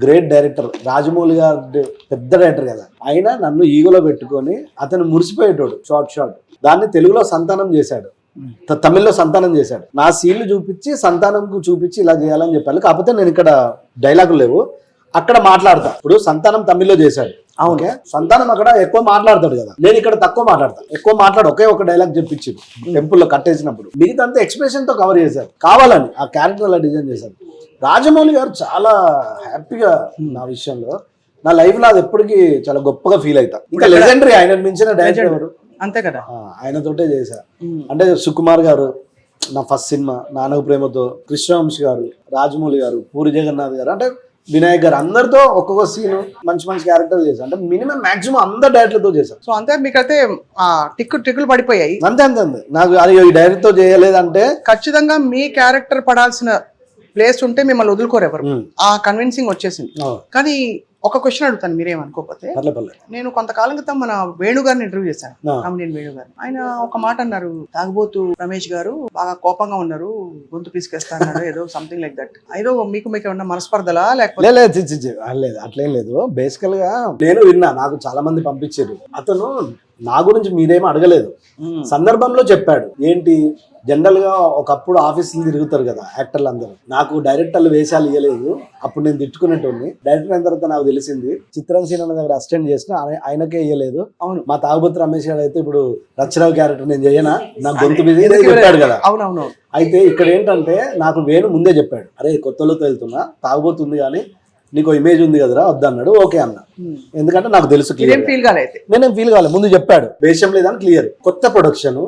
గ్రేట్ డైరెక్టర్ రాజమౌళి గారు, పెద్ద డైరెక్టర్ కదా, అయినా నన్ను ఈగలో పెట్టుకొని అతను మురిసిపోయేటోడు. షార్ట్ దాన్ని తెలుగులో సంతానం చేశాడు, తమిళ్లో సంతానం చేశాడు. నా సీన్లు చూపించి సంతానంకు చూపించి ఇలా చేయాలని చెప్పాలి. కాకపోతే నేను ఇక్కడ డైలాగులు లేవు, అక్కడ మాట్లాడతా. ఇప్పుడు సంతానం తమిళ్లో చేశాడు, అవునే, సంతానం అక్కడ ఎక్కువ మాట్లాడతాడు కదా, నేను ఇక్కడ తక్కువ మాట్లాడతా. ఎక్కువ మాట్లాడు, ఒకే ఒక డైలాగ్ చెప్పించి టెంపుల్లో కట్టేసినప్పుడు, మిగతా అంతా ఎక్స్ప్రెషన్ తో కవర్ చేశారు, కావాలని ఆ క్యారెక్టర్ అలా డిజైన్ చేశారు. రాజమౌళి గారు చాలా హ్యాపీగా నా విషయంలో, నా లైఫ్ లో అది ఎప్పటికీ చాలా గొప్పగా ఫీల్ అవుతా. ఇంకా లెజెండరీ, ఆయన మించిన డైరెక్టర్ ఎవరు, అంతే కదా, ఆయనతోటే చేశా. అంటే సుకుమార్ గారు నా ఫస్ట్ సినిమా, నాన్నకు ప్రేమతో, కృష్ణవంశీ గారు, రాజమౌళి గారు, పూరి జగన్నాథ్ గారు, అంటే వినాయక్ గారు, అందరితో ఒక్కొక్క సీన్ మంచి క్యారెక్టర్ చేశారు. అంటే మినిమం మాక్సిమం అందరు డైరెక్టర్లతో చేశారు. సో అంతే, మీకైతే టిక్కులు పడిపోయాయి. అంతే నాకు అది ఈ డైరెక్టర్ తో చేయలేదంటే, ఖచ్చితంగా మీ క్యారెక్టర్ పడాల్సిన ప్లేస్ ఉంటే మిమ్మల్ని వదులుకోరు ఎవరు, ఆ కన్విన్సింగ్ వచ్చేసింది. కానీ ఒక క్వశ్చన్ అడుగుతాను, మీరేమనుకోకపోతే. నేను కొంతకాలం క్రితం మన వేణుగారిని ఇంటర్వ్యూ చేశాను, కామెడియన్ వేణుగారు. ఆయన ఒక మాట అన్నారు, తాగుబోతు రమేష్ గారు బాగా కోపంగా ఉన్నారు, గొంతు పీసుకేస్తా అన్నారు, ఏదో సంథింగ్ లైక్ దట్. ఏదో మీకు ఏమన్నా మనస్పర్ధలా, లేకపోతే? లేదు, అట్లేం లేదు. బేసికల్ గా నేను విన్నా, నాకు చాలా మంది పంపించారు. అతను నా గురించి మీరేమో అడగలేదు, సందర్భంలో చెప్పాడు. ఏంటి, జనరల్ గా ఒకప్పుడు ఆఫీసులు తిరుగుతారు కదా యాక్టర్లు అందరూ, నాకు డైరెక్టర్లు వేషాలు ఇవ్వలేదు, అప్పుడు నేను తిట్టుకునేటోని. డైరెక్టర్ అయిన తర్వాత నాకు తెలిసింది, చిత్రంసీన దగ్గర అసిస్టెంట్ చేసిన ఆయనకే ఇవ్వలేదు. అవును, మా తాగుబోతు రమేష్ గారు అయితే ఇప్పుడు రచ్చరావు క్యారెక్టర్ నేను చేయనా, నా గొంతు మీద చెప్పాడు కదా. అవునవును. అయితే ఇక్కడ ఏంటంటే, నాకు వేణు ముందే చెప్పాడు, అరే కొత్తలో వెళ్తున్నా, తాగుబోతుంది కానీ నీకు ఇమేజ్ ఉంది కదరా, వద్దన్నాడు. ఓకే అన్న, ఎందుకంటే నాకు తెలుసు, నేనేం ఫీల్ కాలేదు, ముందు చెప్పాడు. వేషం లేదని క్లియర్. కొత్త ప్రొడక్షన్,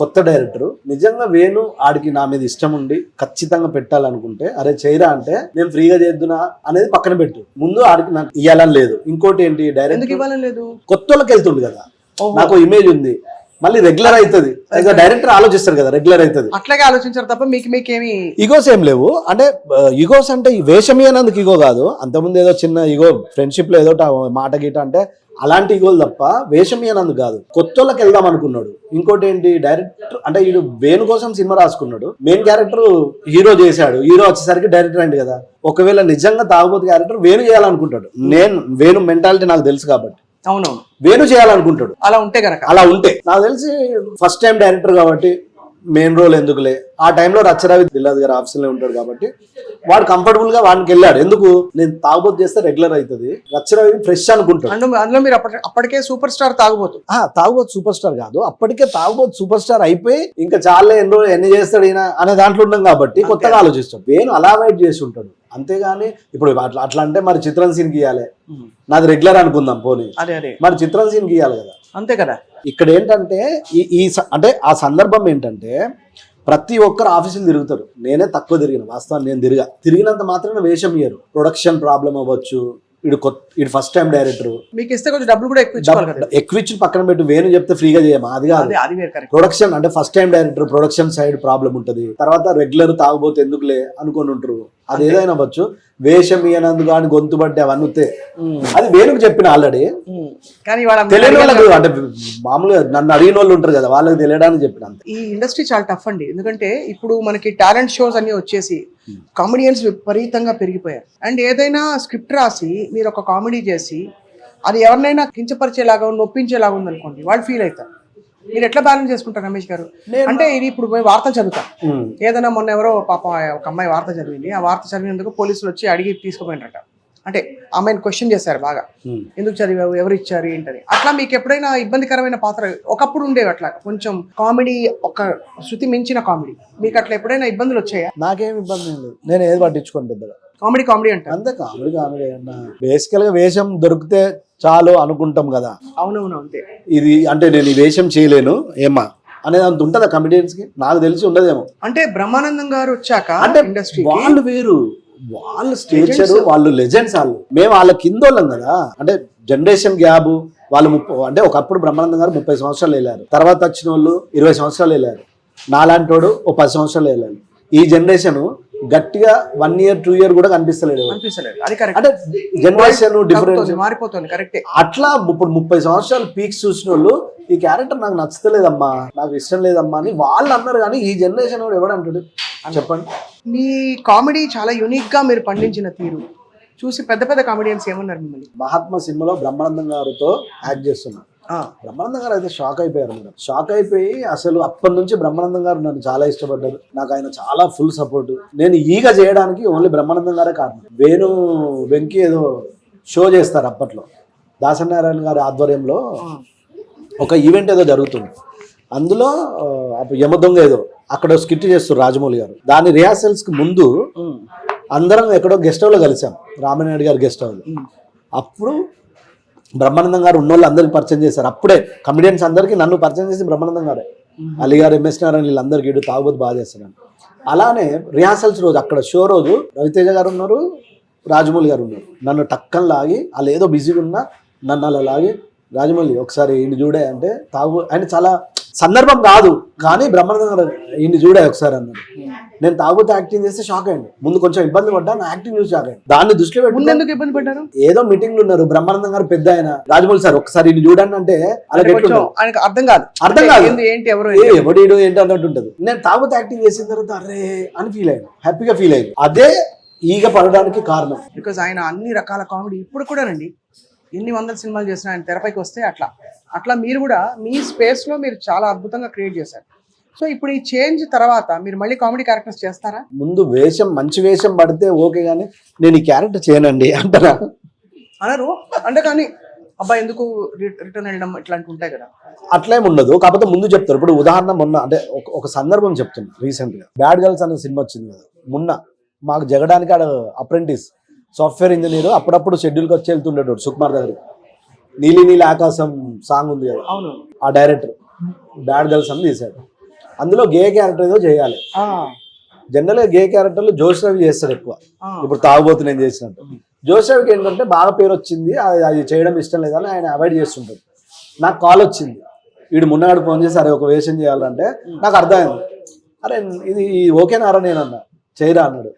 కొత్త డైరెక్టర్ నిజంగా వేణు ఆడికి నా మీద ఇష్టం ఉండి ఖచ్చితంగా పెట్టాలనుకుంటే అరే చేయరా అంటే నేను ఫ్రీగా చేద్దునా అనేది పక్కన పెట్టు. ముందు ఆడికి నాకు ఇవ్వాలని లేదు. ఇంకోటి ఏంటి ఎందుకు డైరెక్ట్ ఇవ్వాలని లేదు? కొత్త వాళ్ళకి వెళ్తుండు కదా, నాకు ఇమేజ్ ఉంది, మళ్ళీ రెగ్యులర్ అవుతుంది. డైరెక్టర్ ఆలోచిస్తారు కదా రెగ్యులర్ అవుతుంది, అట్లాగే ఆలోచించారు తప్ప మీకేమి ఈగోస్ ఏం లేవు. అంటే ఈగోస్ అంటే ఈ వేషమి అన్నందుకు ఈగో కాదు, అంతకుముందు ఏదో చిన్న ఈగో ఫ్రెండ్షిప్ లో ఏదో మాట గీట అంటే అలాంటి ఈగోలు తప్ప వేషమి అన్నందుకు కాదు. కొత్త వాళ్ళకి వెళ్దాం అనుకున్నాడు. ఇంకోటి ఏంటి డైరెక్టర్ అంటే వీడు వేణు కోసం సినిమా రాసుకున్నాడు, మెయిన్ క్యారెక్టర్ హీరో చేశాడు, హీరో వచ్చేసరికి డైరెక్టర్ అయింది కదా. ఒకవేళ నిజంగా తాగుబోతు క్యారెక్టర్ వేణు చేయాలనుకుంటాడు, నేను వేణు మెంటాలిటీ నాకు తెలుసు కాబట్టి అవునవును వేణు చేయాలనుకుంటాడు. అలా ఉంటే గనక అలా ఉంటే నాకు తెలిసి ఫస్ట్ టైం డైరెక్టర్ కాబట్టి మెయిన్ రోల్ ఎందుకులే, ఆ టైంలో రచ్చరవి దిల్లాద్ గారు ఆఫీసులో ఉంటాడు కాబట్టి వాడు కంఫర్టబుల్ గా వాడికి వెళ్ళాడు. ఎందుకు నేను తాగుబోతు చేస్తే రెగ్యులర్ అవుతుంది, రచ్చరవి ఫ్రెష్ అనుకుంటాడు. అందులో మీరు అప్పటికే సూపర్ స్టార్ తాగుబోతు. తాగుబోతు సూపర్ స్టార్ కాదు, అప్పటికే తాగుబోతు సూపర్ స్టార్ అయిపోయి ఇంకా చాలా ఎన్ని చేస్తాడు ఈయన అనే దాంట్లో ఉన్నాం కాబట్టి కొత్తగా ఆలోచిస్తాడు. వేణు అలా వెయిట్ చేసి ఉంటాడు. అంతేగాని ఇప్పుడు అట్లా అంటే మరి చిత్రం సీన్ గీయాలి, నాది రెగ్యులర్ అనుకుందాం పోనీ, మరి చిత్రం సీన్ గీయాలి కదా, అంతే కదా. ఇక్కడ ఏంటంటే అంటే ఆ సందర్భం ఏంటంటే ప్రతి ఒక్కరు ఆఫీసులు తిరుగుతారు, నేనే తక్కువ తిరిగిన వాస్తవాన్ని, నేను తిరిగినంత మాత్రమే వేషం ఇయ్యరు. ప్రొడక్షన్ ప్రాబ్లం అవ్వచ్చు, ఇడు ఫస్ట్ టైం డైరెక్టర్, మీకు ఇస్తే కొంచెం డబ్బులు కూడా ఎక్కువ ఇచ్చి పక్కన పెట్టి వేణు చెప్తే ఫ్రీగా చేయమా, అది కాదు. ప్రొడక్షన్ అంటే first time director production side problem ఉంటది, తర్వాత రెగ్యులర్ తాగుబోతే ఎందుకులే అనుకొని ఉంటారు. అది ఏదైనా అవ్వచ్చు, వేషం ఇయనందుకు కానీ గొంతు బట్టి అవన్నీ అది వేణుకు చెప్పిన ఆల్రెడీ. కానీ తెలియని వాళ్ళకు అంటే మామూలుగా నన్ను అడిగిన వాళ్ళు ఉంటారు కదా, వాళ్ళకి తెలియడానికి చెప్పిన. ఈ ఇండస్ట్రీ చాలా టఫ్ అండి, ఎందుకంటే ఇప్పుడు మనకి టాలెంట్ షోస్ అన్ని వచ్చేసి కామెడియన్స్ విపరీతంగా పెరిగిపోయారు. అండ్ ఏదైనా స్క్రిప్ట్ రాసి మీరు ఒక కామెడీ చేసి అది ఎవరినైనా కించపరిచేలాగా నొప్పించేలాగా ఉందనుకోండి, వాళ్ళు ఫీల్ అవుతారు. మీరు ఎట్లా బ్యాలెన్స్ చేసుకుంటారు రమేష్ గారు? అంటే ఇది ఇప్పుడు మేము వార్తలు చదువుతాం, ఏదైనా మొన్న ఎవరో పాప ఒక అమ్మాయి వార్త చదివింది, ఆ వార్త చదివినందుకు పోలీసులు వచ్చి అడిగి తీసుకుపోయినట. అంటే అమ్మాయిని క్వశ్చన్ చేశారు బాగా, ఎందుకు చదివావు, ఎవరు ఇచ్చారు ఏంటని. అట్లా మీకు ఎప్పుడైనా ఇబ్బందికరమైన పాత్ర ఒకప్పుడు ఉండేవి, అట్లా కొంచెం కామెడీ ఒక శృతి మించిన కామెడీ, మీకు అట్లా ఎప్పుడైనా ఇబ్బందులు వచ్చాయా? నాకేం ఇబ్బంది లేదు, నేను ఏది పట్టించుకోను పెద్దగా. కామెడీ అంటే అంతే, కామెడీ అన్న బేసికల్ గా వేషం దొరికితే చాలు అనుకుంటాం కదా. అవునవును అంతే. ఇది అంటే నేను ఈ వేషం చేయలేను ఏమా అనేది అంత ఉంటుందా కమెడియన్స్ కి? నాకు తెలిసి ఉండదేమో. అంటే బ్రహ్మానందం గారు వచ్చాక అంటే ఇండస్ట్రీ వాళ్ళు వేరు, వాళ్ళు స్టేచర్, వాళ్ళు లెజెండ్స్. మేము వాళ్ళ కింద వాళ్ళం కదా, అంటే జనరేషన్ గ్యాప్. వాళ్ళు అంటే ఒకప్పుడు బ్రహ్మానందం గారు 30 సంవత్సరాలు వెళ్ళారు, తర్వాత వచ్చిన వాళ్ళు 20 సంవత్సరాలు వెళ్ళారు, నాలాంటి వాడు 10 సంవత్సరాలు వెళ్ళారు. ఈ జనరేషన్ గట్టిగా 1 year 2 year కూడా కనిపిస్తలేదు. అంటే జనరేషన్ డిఫరెన్స్ మారిపోతుంది. కరెక్టే. అట్లా ఇప్పుడు 30 సంవత్సరాలు పీక్స్ చూసిన వాళ్ళు ఈ క్యారెక్టర్ నాకు నచ్చలేదమ్మా, నాకు ఇష్టం లేదమ్మా అని వాళ్ళు అన్నారు. కానీ ఈ జనరేషన్ వాడు ఎవడు అంటాడు చెప్పండి? మీ కామెడీ చాలా యూనిక్ గా మీరు పండించిన తీరు చూసి పెద్ద పెద్ద కామెడియన్స్ ఏమన్నారు మిమ్మల్ని? మహాత్మా సినిమాలో బ్రహ్మానందం గారితో యాక్ట్ చేస్తున్నా. బ్రహ్మానందం గారు అయితే షాక్ అయిపోయారు మేడం. షాక్ అయిపోయి అసలు అప్పటి నుంచి బ్రహ్మానందం గారు నన్ను చాలా ఇష్టపడ్డారు, నాకు ఆయన చాలా ఫుల్ సపోర్ట్. నేను ఈగ చేయడానికి ఓన్లీ బ్రహ్మానందం గారే కారణం. వేణు వెంకీ ఏదో షో చేస్తారు అప్పట్లో, దాసనారాయణ గారి ఆధ్వర్యంలో ఒక ఈవెంట్ ఏదో జరుగుతుంది. అందులో యమదొంగ ఏదో అక్కడ స్కిట్ చేస్తారు రాజమౌళి గారు. దాని రిహార్సల్స్ కి ముందు అందరం ఎక్కడో గెస్ట్ హౌస్ లో కలిసాం, రామనాయుడు గారు గెస్ట్ హౌస్. అప్పుడు బ్రహ్మానందం గారు ఉన్న వాళ్ళు అందరికి పరిచయం చేశారు. అప్పుడే కమెడియన్స్ అందరికీ నన్ను పరిచయం చేసి బ్రహ్మానందం గారే, అలీ గారు, ఎంఎస్ నారాయణ వీళ్ళందరికీ ఇటు తాగుబోతు బాగా చేస్తున్నాను. అలానే రిహార్సల్స్ రోజు అక్కడ షో రోజు రవితేజ గారు ఉన్నారు, రాజమౌళి గారు ఉన్నారు. నన్ను టక్కన లాగి వాళ్ళు ఏదో బిజీగా ఉన్నా నన్ను అలా లాగి, రాజమౌళి ఒకసారి ఈయన చూడే అంటే ఆయన చాలా సందర్భం కాదు కానీ బ్రహ్మానందం గారు ఈయన చూడే ఒకసారి అన్నాడు. నేను తాగుతూ యాక్టింగ్ చేస్తే షాక్ అయ్యండి. ముందు కొంచెం ఇబ్బంది పడ్డా, నా యాక్టింగ్ చూసి షాక్ అయ్యండి. దాన్ని దృష్టిలో పెట్టుకుని ఇబ్బంది పడ్డారు. ఏదో మీటింగ్లు ఉన్నారు, బ్రహ్మానందం గారు పెద్ద ఆయన, రాజమౌళి సార్ ఒకసారి ఈయన చూడండి అంటే అర్థం కాదు ఏంటి ఎవడు ఏంటి అన్నట్టు ఉంటది. నేను తాగుతూ యాక్టింగ్ చేసిన తర్వాత అరే అని ఫీల్ అయ్యాను, హ్యాపీగా ఫీల్ అయ్యాను. అదే ఈగ పడడానికి కారణం. బికాజ్ ఆయన అన్ని రకాల కామెడీ ఇప్పుడు కూడా రండి ఎన్ని వందల సినిమాలు చేసినా ఆయన తెరపైకి వస్తే అట్లా మీరు కూడా మీ స్పేస్ లో మీరు చాలా అద్భుతంగా క్రియేట్ చేశారు. సో ఇప్పుడు ఈ చేంజ్ తర్వాత మీరు మళ్ళీ కామెడీ క్యారెక్టర్స్ చేస్తారా? ముందు వేషం మంచి వేషం పడితే ఓకే, కానీ నేను ఈ క్యారెక్టర్ చేయనండి అంటారా అనరు. అంటే కానీ అబ్బాయి ఎందుకు రిటర్న్ వెళ్ళడం ఇట్లాంటి ఉంటాయి కదా, అట్లేం ఉండదు. కాకపోతే ముందు చెప్తారు. ఇప్పుడు ఉదాహరణ మొన్న అంటే ఒక సందర్భం చెప్తున్నా. రీసెంట్ గా బ్యాడ్ గర్ల్స్ అనే సినిమా వచ్చింది కదా, మొన్న మాకు జగడానికి ఆడ అప్రెంటిస్ సాఫ్ట్వేర్ ఇంజనీర్ అప్పుడప్పుడు షెడ్యూల్కి వచ్చి వెళ్తుండేటోడు సుకుమార్ దగ్గర. నీలి నీలి ఆకాశం సాంగ్ ఉంది కదా, అవును, ఆ డైరెక్టర్ బ్యాడ్ గర్ల్స్ అని తీశాడు. అందులో గే క్యారెక్టర్ ఏదో చేయాలి. జనరల్గా గే క్యారెక్టర్లు జోష్ రవి చేస్తాడు ఎక్కువ. ఇప్పుడు తాగుబోతు నేను చేసినట్టు జోష్ రవికి ఏంటంటే బాగా పేరు వచ్చింది, అది చేయడం ఇష్టం లేదని ఆయన అవాయిడ్ చేస్తుంటాడు. నాకు కాల్ వచ్చింది, వీడు మున్నాడు ఫోన్ చేసి అరే ఒక వేషం చేయాలంటే నాకు అర్థమైంది, అరే ఇది ఓకేనారా నేను అన్నా, చేయరా అన్నాడు.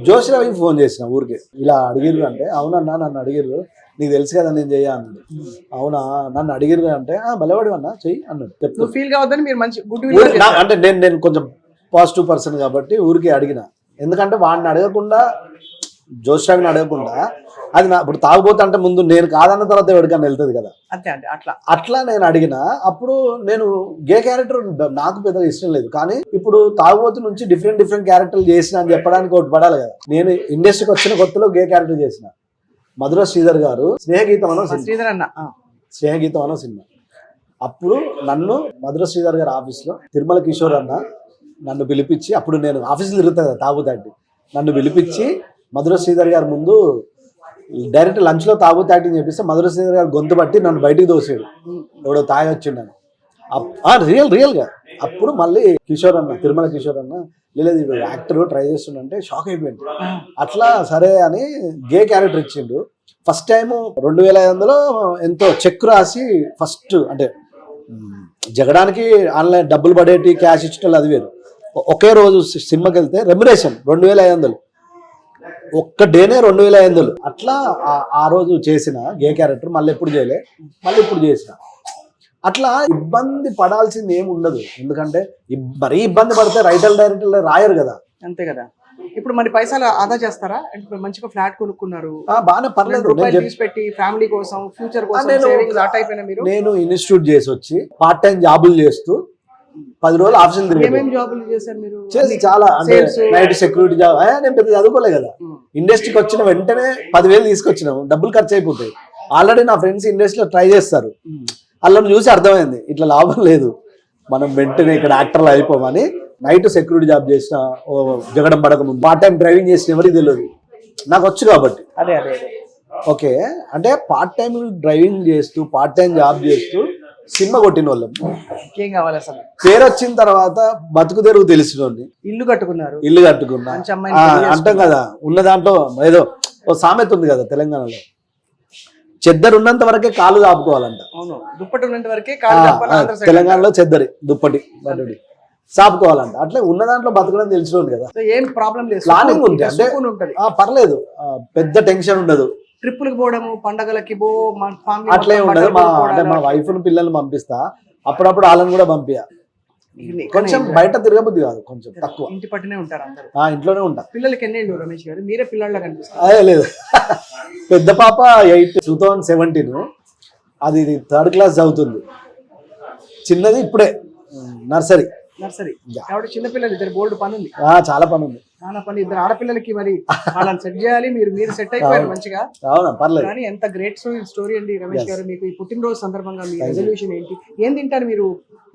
జోష్ రవికి ఫోన్ చేసిన ఊరికి ఇలా అడిగిర్రు అంటే, అవునన్నా నన్ను అడిగిర్రు, నీకు తెలుసు కదా నేను చెయ్య అన్నాడు. అవునా నన్ను అడిగిర్రు అంటే బలవాడు అన్నా చెయ్యి అన్నాడు. చెప్తూ ఫీల్ కావద్దని మీరు మంచి అంటే నేను కొంచెం పాజిటివ్ పర్సన్ కాబట్టి ఊరికి అడిగిన. ఎందుకంటే వాడిని అడగకుండా, జోష్ రవిని అడగకుండా, అది నా ఇప్పుడు తాగుబోతు అంటే ముందు నేను కాదన్న తర్వాత ఎవరికన్నా వెళ్తుంది కదా, అంతే అండి. అట్లా నేను అడిగిన. అప్పుడు నేను గే క్యారెక్టర్ నాకు పెద్దగా ఇష్టం లేదు, కానీ ఇప్పుడు తాగుబోతు నుంచి డిఫరెంట్ క్యారెక్టర్లు చేసిన అని చెప్పడానికి ఒకటి పడాలి కదా. నేను ఇండస్ట్రీకి వచ్చిన కొత్తలో గే క్యారెక్టర్ చేసిన. మధుర శ్రీధర్ గారు స్నేహగీతం అనో సినిమా, అప్పుడు నన్ను మధుర శ్రీధర్ గారి ఆఫీస్లో తిరుమల కిషోర్ అన్న నన్ను పిలిపించి, అప్పుడు నేను ఆఫీసులో తిరుగుతాను కదా తాగుతాంటి, నన్ను పిలిపించి మధుర శ్రీధర్ గారి ముందు డైరెక్ట్ లంచ్లో తాగుతూ యాక్టింగ్ చేపిస్తే మధుర శ్రీధర్ గారు గొంతు పట్టి నన్ను బయటికి దోసాడు, ఎవడో తాగి వచ్చిండను. రియల్గా అప్పుడు మళ్ళీ కిషోర్ అన్న, తిరుమల కిషోర్ అన్న, లేదు ఇప్పుడు యాక్టర్ ట్రై చేస్తుండే షాక్ అయిపోయింది. అట్లా సరే అని గే క్యారెక్టర్ ఇచ్చిండు. ఫస్ట్ టైం 2500 ఎంతో చెక్ రాసి, ఫస్ట్ అంటే జగడానికి ఆన్లైన్ డబ్బులు పడేటి క్యాష్ ఇచ్చేటోళ్ళు అది వేరు. ఒకే రోజు సినిమాకి వెళ్తే రెమ్యురేషన్ 2500, ఒక్క డేనే 2500. అట్లా ఆ రోజు చేసిన గే క్యారెక్టర్ మళ్ళీ ఎప్పుడు చేయలే, మళ్ళీ ఇప్పుడు చేసిన. అట్లా ఇబ్బంది పడాల్సింది ఏమి ఉండదు, ఎందుకంటే మరీ ఇబ్బంది పడితే రైటర్ డైరెక్టర్లు రాయరు కదా. అంతే కదా. ఇప్పుడు మరి పైసలు ఆదా చేస్తారా? అంటే మంచిగా ఫ్లాట్ కొనుక్కున్నారు, బాగానే పర్లేదు, పెట్టి ఫ్యామిలీ కోసం ఫ్యూచర్ కోసం సేవింగ్స్ ఆ టైప్ అయినా మీరు? నేను ఇన్స్టిట్యూట్ చేసి వచ్చి పార్ట్ టైం జాబులు చేస్తూ 10 రోజులు ఆఫీసులు తిరిగి ఏమేమి జాబులు చేశారు మీరు? చేసి చాలా, అంటే నైట్ సెక్యూరిటీ జాబ్. నేను పెద్ద చదువుకోలే కదా, ఇండస్ట్రీకి వచ్చిన వెంటనే 10,000 తీసుకొచ్చినాము, డబ్బులు ఖర్చు అయిపోతాయి. ఆల్రెడీ నా ఫ్రెండ్స్ ఇండస్ట్రీలో ట్రై చేస్తారు, వాళ్ళని చూసి అర్థమైంది ఇట్లా లాభం లేదు, మనం వెంటనే ఇక్కడ యాక్టర్లు అయిపోమని నైట్ సెక్యూరిటీ జాబ్ చేసిన, జగడం పడక ముందు పార్ట్ టైం డ్రైవింగ్ చేసిన ఎవరికి తెలియదు, నాకు వచ్చు కాబట్టి. అదే ఓకే, అంటే పార్ట్ టైం డ్రైవింగ్ చేస్తూ పార్ట్ టైం జాబ్ చేస్తూ సినిమా కొట్టిన వాళ్ళం. ఏం కావాలి అసలు? పేరు వచ్చిన తర్వాత బతుకు తెరుగు తెలిసిన వాళ్ళని, ఇల్లు కట్టుకున్నా అంటాం కదా. ఉన్న దాంట్లో ఏదో ఓ సామెత ఉంది కదా తెలంగాణలో, చెద్దరు ఉన్నంత వరకే కాలు చాపుకోవాలంట. దుప్పటి ఉన్నంత వరకే తెలంగాణలో చెద్దరి దుప్పటి బడ్డడి చాపుకోవాలంట. అట్లా ఉన్న దాంట్లో బతకడం తెలిసినోడు కదా, ఏం ప్రాబ్లం లేదు, ప్లానింగ్ ఉంది అంటే పర్లేదు, పెద్ద టెన్షన్ ఉండదు. ట్రిప్పులకు పోవడము, పండగలకి అట్లే ఉండదు. అంటే మా వైఫ్ పిల్లల్ని పంపిస్తా, అప్పుడప్పుడు వాళ్ళని కూడా పంపియా. కొంచెం బయట తిరగబుద్ది కాదు, కొంచెం తక్కువ. ఇంటి పట్టునే ఉంటారు అందరూ? ఇంట్లోనే ఉంటా. పిల్లలకి ఎన్నేళ్ళు రమేష్ గారు? మీరే పిల్లల్లా కనిపిస్తారు. అదే లేదు, పెద్ద పాప 8 2017, అది 3rd క్లాస్ చదువుతుంది. చిన్నది ఇప్పుడే నర్సరీ. కాబట్టి చిన్నపిల్లలు ఇద్దరు, బోల్డ్ పని ఉంది, చాలా పని ఉంది, చాలా పని. ఇద్దరు ఆడపిల్లలకి మరి వాళ్ళని సెట్ చేయాలి, మీరు సెట్ అయిపోయారు మంచిగా. అవునా, పర్లేదు. కానీ ఎంత గ్రేట్ స్టోరీ అండి రమేష్ గారు. మీకు ఈ పుట్టినరోజు సందర్భంగా మీ రెజల్యూషన్ ఏంటి? ఏం తింటారు మీరు?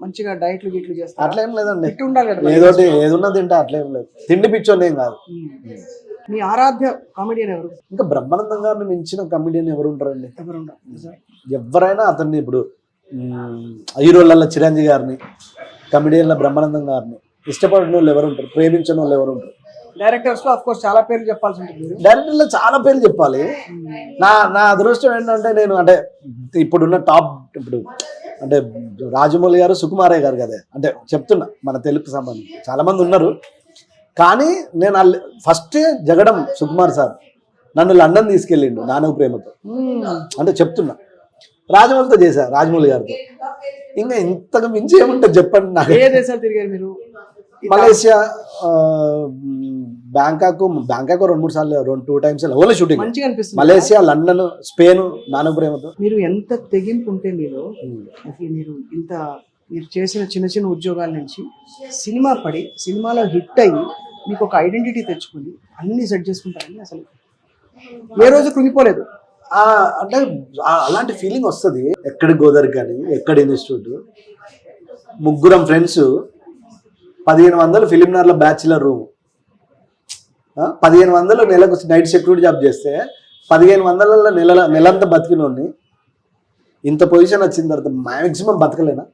మంచిగా డైట్లు గిట్లు చేస్తారు? అట్లా ఏం లేదండి, ఉండాలి కదా, ఏదోటి ఏదున్నా తింటా, అట్లేం లేదు. తిండి పిచ్చోళ్ళు ఏం కాదు. మీ ఆరాధ్య కామెడియన్ ఎవరు? ఇంకా బ్రహ్మానందం గారిని మించిన కామెడియన్ ఎవరు ఉంటారండి? ఎవరైనా అతన్ని, ఇప్పుడు హీరోలలో చిరంజీవి గారిని, కమెడియన్ల బ్రహ్మానందం గారిని ఇష్టపడిన వాళ్ళు ఎవరు ఉంటారు? ప్రేమించిన వాళ్ళు ఎవరు ఉంటారు? డైరెక్టర్స్ లో ఆఫ్ కోర్స్ చాలా పేర్లు చెప్పాల్సి ఉంటుంది. డైరెక్టర్లో చాలా పేర్లు చెప్పాలి. నా అదృష్టం ఏంటంటే, నేను అంటే ఇప్పుడున్న టాప్, ఇప్పుడు అంటే రాజమౌళి గారు, సుకుమారయ్య గారు కదా, అంటే చెప్తున్నా మన తెలుగుకి సంబంధించి చాలా మంది ఉన్నారు. కానీ నేను ఫస్ట్ జగడం సుకుమార్ సార్ నన్ను లండన్ తీసుకెళ్ళిండు నానవ ప్రేమతో, అంటే చెప్తున్నా. రాజమౌళితో చేశా, రాజమౌళి గారితో. ఇంకా ఇంతకు మించి ఏముంటుంది చెప్పండి నాకు. ఏ దేశాలు తిరిగారు మీరు? మలేషియా, బ్యాంకాక్ 2-3 సార్లు, 2 times ఓన్లీ షూటింగ్. మంచిగా అనిపిస్తుంది. మలేషియా, లండన్, స్పెయిన్, నానవ ప్రేమతో. మీరు ఎంత తెగింపు ఉంటే మీరు మీరు చేసిన చిన్న చిన్న ఉద్యోగాల నుంచి సినిమా పడి, సినిమాలో హిట్ అయ్యి, మీకు ఒక ఐడెంటిటీ తెచ్చుకుని అన్ని సెట్ చేసుకుంటారని అసలు ఏ రోజు కృంగిపోలేదు. అంటే అలాంటి ఫీలింగ్ వస్తుంది. ఎక్కడి గోదావరి కానీ, ఎక్కడ ఇన్స్టిట్యూట్, 3 ఫ్రెండ్స్, 1500 ఫిలింనగర్లో బ్యాచిలర్ రూమ్, 1500 నెలకు నైట్ సెక్యూరిటీ జాబ్ చేస్తే 1500 నెలంతా బతికినోడిని ఇంత పొజిషన్ వచ్చిన తర్వాత మ్యాక్సిమం బతకలేనా?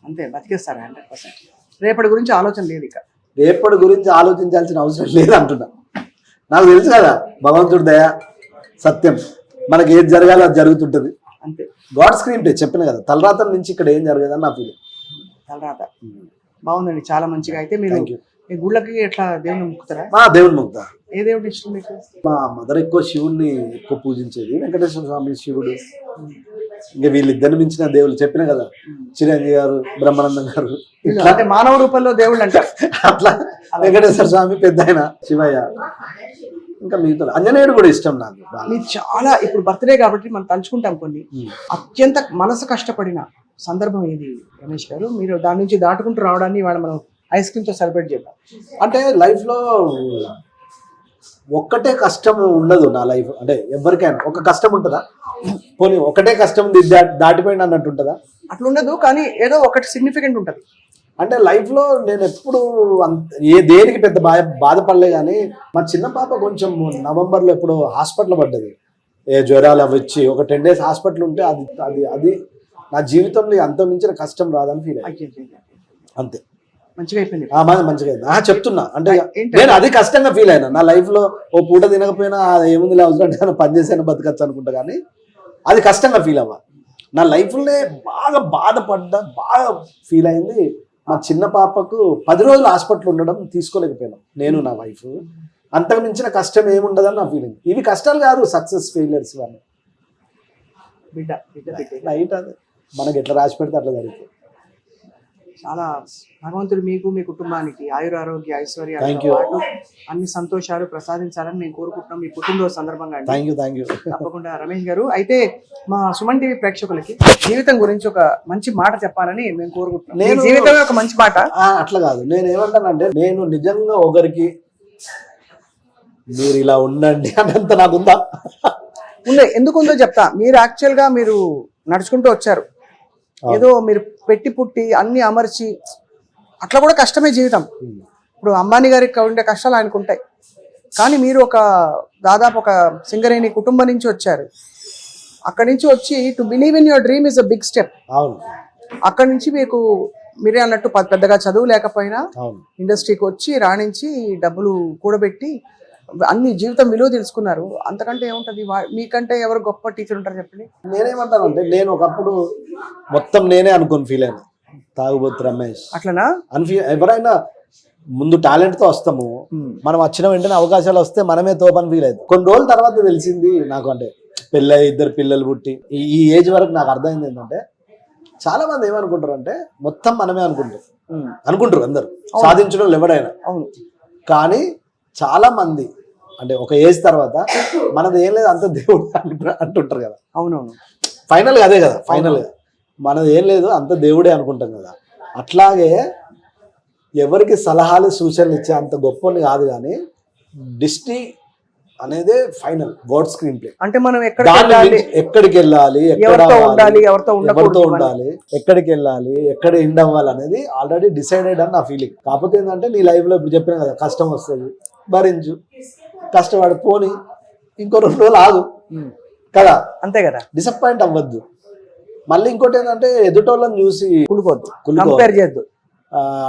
అంతే, బతికేస్తారు 100%. రేపటి గురించి ఆలోచన లేదు ఇక. రేపటి గురించి ఆలోచించాల్సిన అవసరం లేదు అంటున్నా. నాకు తెలుసు కదా భగవంతుడి దయ సత్యం, మనకి ఏది జరగాలో అది జరుగుతుంటది అంతే. గాడ్ స్క్రీన్ ప్లే చెప్పిన కదా, తలరాతం నుంచి ఇక్కడ ఏం జరగదని నా ఫీలింగ్. తర్వాత బాగుందండి, చాలా మంచిగా. అయితే మీరు Thank you. మీ గుళ్ళకి ఎట్లా దేవుని మొక్కుతారా? మా దేవుని ముగ్ధ, ఏ దేవుడు ఇష్టం మీకు? మా మదర్ ఎక్కువ శివుణ్ణి ఎక్కువ పూజించేది, వెంకటేశ్వర స్వామి, శివుడు. ఇంకా వీళ్ళిద్దరిని మించిన దేవుళ్ళు చెప్పిన కదా, చిరంజీవి గారు, బ్రహ్మానందం గారు, ఇట్లా అంటే మానవ రూపంలో దేవుళ్ళు అంటారు. అట్లా వెంకటేశ్వర స్వామి పెద్ద ఆయన, శివయ్య, ఇంకా మిగతా ఆంజనేయుడు కూడా ఇష్టం నాకు బాగా. మీరు చాలా ఇప్పుడు బర్త్డే కాబట్టి మనం తలుచుకుంటాం కొన్ని. అత్యంత మనసు కష్టపడిన సందర్భం ఏది రమేష్ గారు? మీరు దాని నుంచి దాటుకుంటూ రావడాన్ని ఇవాళ మనం ఐస్ క్రీమ్ తో సెలబ్రేట్ చేద్దాం. అంటే లైఫ్ లో ఒక్కటే కష్టం ఉండదు నా లైఫ్. అంటే ఎవరికైనా ఒక కష్టం ఉంటుందా? పోనీ ఒకటే కష్టం దాటిపోయింది అన్నట్టు ఉంటుందా? అట్లా ఉండదు, కానీ ఏదో ఒకటి సిగ్నిఫికెంట్ ఉంటుంది. అంటే లైఫ్ లో నేను ఎప్పుడు దేనికి పెద్ద బాధపడలే. కానీ మా చిన్న పాప కొంచెం నవంబర్లో ఎప్పుడు హాస్పిటల్ పడ్డది, జ్వరాలు అవి వచ్చి ఒక 10 days హాస్పిటల్ ఉంటే అది అది అది నా జీవితంలో అంత మించిన కష్టం రాదని ఫీల్ అయ్యి. అంతే, మంచిగా అయిపోయింది. మంచిగా అయింది చెప్తున్నా. అంటే ఏంటి? నేను అది కష్టంగా ఫీల్ అయినా నా లైఫ్ లో. ఓ పూట తినకపోయినా ఏముంది అవసరం పని చేసైనా బతకచ్చు అనుకుంటా, కానీ అది కష్టంగా ఫీల్ అవ్వ. నా లైఫ్లోనే బాగా బాధపడ్డా, బాగా ఫీల్ అయింది మా చిన్న పాపకు 10 రోజులు హాస్పిటల్ ఉండడం తీసుకోలేకపోయినాం నేను నా వైఫ్. అంతకు మించిన కష్టం ఏముండదని నా ఫీలింగ్. ఇవి కష్టాలు కాదు, సక్సెస్ ఫెయిలియర్స్ ఇవన్నీ. బిడ్డ రైట్, అది మనకి ఎట్లా రాసి పెడితే అట్లా జరుగుతుంది. చాలా భగవంతుడు మీకు, మీ కుటుంబానికి ఆయురారోగ్య ఐశ్వర్యాలు Thank you. పాటు అన్ని సంతోషాలు ప్రసాదించాలని మేము కోరుకుంటున్నాం మీ పుట్టినరోజు సందర్భంగా. Thank you. తప్పకుండా రమేష్ గారు. అయితే మా సుమన్ టీవీ ప్రేక్షకులకి జీవితం గురించి ఒక మంచి మాట చెప్పాలని మేము కోరుకుంటున్నాం. మీ జీవితమే ఒక మంచి మాట. అట్లా కాదు, నేను ఏమంటానంటే నేను నిజంగా ఒకరికి మీరు ఇలా ఉండండి అనంత నాకుందా? ఉండే, ఎందుకు ఉందో చెప్తా. మీరు యాక్చువల్ గా మీరు నడుచుకుంటూ వచ్చారు, ఏదో మీరు పెట్టి పుట్టి అన్ని అమర్చి, అట్లా కూడా కష్టమే జీవితం. ఇప్పుడు అంబానీ గారికి ఉండే కష్టాలు ఆయనకు ఉంటాయి, కానీ మీరు ఒక దాదాపు ఒక సింగరేణి కుటుంబం నుంచి వచ్చారు. అక్కడి నుంచి వచ్చి to believe in your dream is a big step. అవును. అక్కడి నుంచి మీకు మీరే అన్నట్టు పెద్దగా చదువు లేకపోయినా అవును, ఇండస్ట్రీకి వచ్చి రాణించి డబ్బులు కూడబెట్టి అన్ని జీవితం విలువ తెలుసుకున్నారు. అంతకంటే ఏముంటది? మీకంటే ఎవరు గొప్ప టీచర్ ఉంటారు చెప్పండి? నేనేమంటానంటే నేను ఒకప్పుడు మొత్తం నేనే అనుకుని ఫీల్ అయినా, తాగుబోతు రమేష్ అట్లనా? ఎవరైనా ముందు టాలెంట్ తో వస్తాము, మనం వచ్చిన వెంటనే అవకాశాలు వస్తే మనమే తోపని ఫీల్ అవుతాం. కొన్ని రోజుల తర్వాత తెలిసింది నాకు, అంటే పెళ్ళై 2 పిల్లలు పుట్టి ఈ ఏజ్ వరకు నాకు అర్థమైంది ఏంటంటే, చాలా మంది ఏమనుకుంటారు అంటే మొత్తం మనమే అనుకుంటారు అందరు, సాధించడం ఎవడైనా. అవును. కానీ చాలా మంది అంటే ఒక ఏజ్ తర్వాత మనది ఏం లేదు అంత దేవుడు అంటుంటారు కదా. అవునవును, ఫైనల్ అదే కదా, ఫైనల్ మనది ఏం లేదు అంత దేవుడే అనుకుంటాం కదా. అట్లాగే ఎవరికి సలహాలు సూచనలు ఇచ్చే అంత గొప్పని కాదు, కానీ డిస్నీ అనేదే ఫైనల్ గాడ్ స్క్రీన్ ప్లే. అంటే మనం ఎక్కడికి వెళ్ళాలి, ఎవరితో ఉండాలి, ఎవరితో ఉండాలి, ఎక్కడికి వెళ్ళాలి, ఎక్కడ ఎండ్ అవ్వాలి అనేది ఆల్రెడీ డిసైడెడ్ అని నా ఫీలింగ్. కాకపోతే ఏంటంటే నీ లైఫ్ లో ఇప్పుడు చెప్పిన కదా, కష్టం వస్తుంది, భరించు, కష్టపడి పోని, ఇంకో 2 రోజులు ఆగు కదా, అంతే కదా. డిసప్పాయింట్ అవ్వద్దు. మళ్ళీ ఇంకోటి ఏంటంటే ఎదుటోళ్ళని చూసి కులుకోవద్దు, కంపేర్ చేయొద్దు.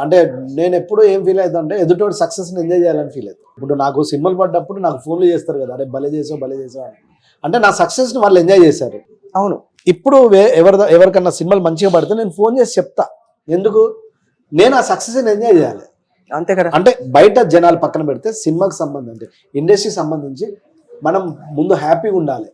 అంటే నేను ఎప్పుడు ఏం ఫీల్ అవుతా అంటే ఎదుటోడి సక్సెస్ని ఎంజాయ్ చేయాలని ఫీల్ అవుతాను. ఇప్పుడు నాకు సినిమాలు పడ్డప్పుడు నాకు ఫోన్లు చేస్తారు కదా, అరే భలే చేసావు అని. అంటే నా సక్సెస్ని వాళ్ళు ఎంజాయ్ చేశారు. అవును. ఇప్పుడు ఎవరికన్నా సినిమాలు మంచిగా పడితే నేను ఫోన్ చేసి చెప్తా, ఎందుకు నేను ఆ సక్సెస్ని ఎంజాయ్ చేయాలి. అంతే కదా. అంటే బయట జనాలు పక్కన పెడితే సినిమాకి సంబంధించి, ఇండస్ట్రీకి సంబంధించి మనం ముందు హ్యాపీగా ఉండాలి.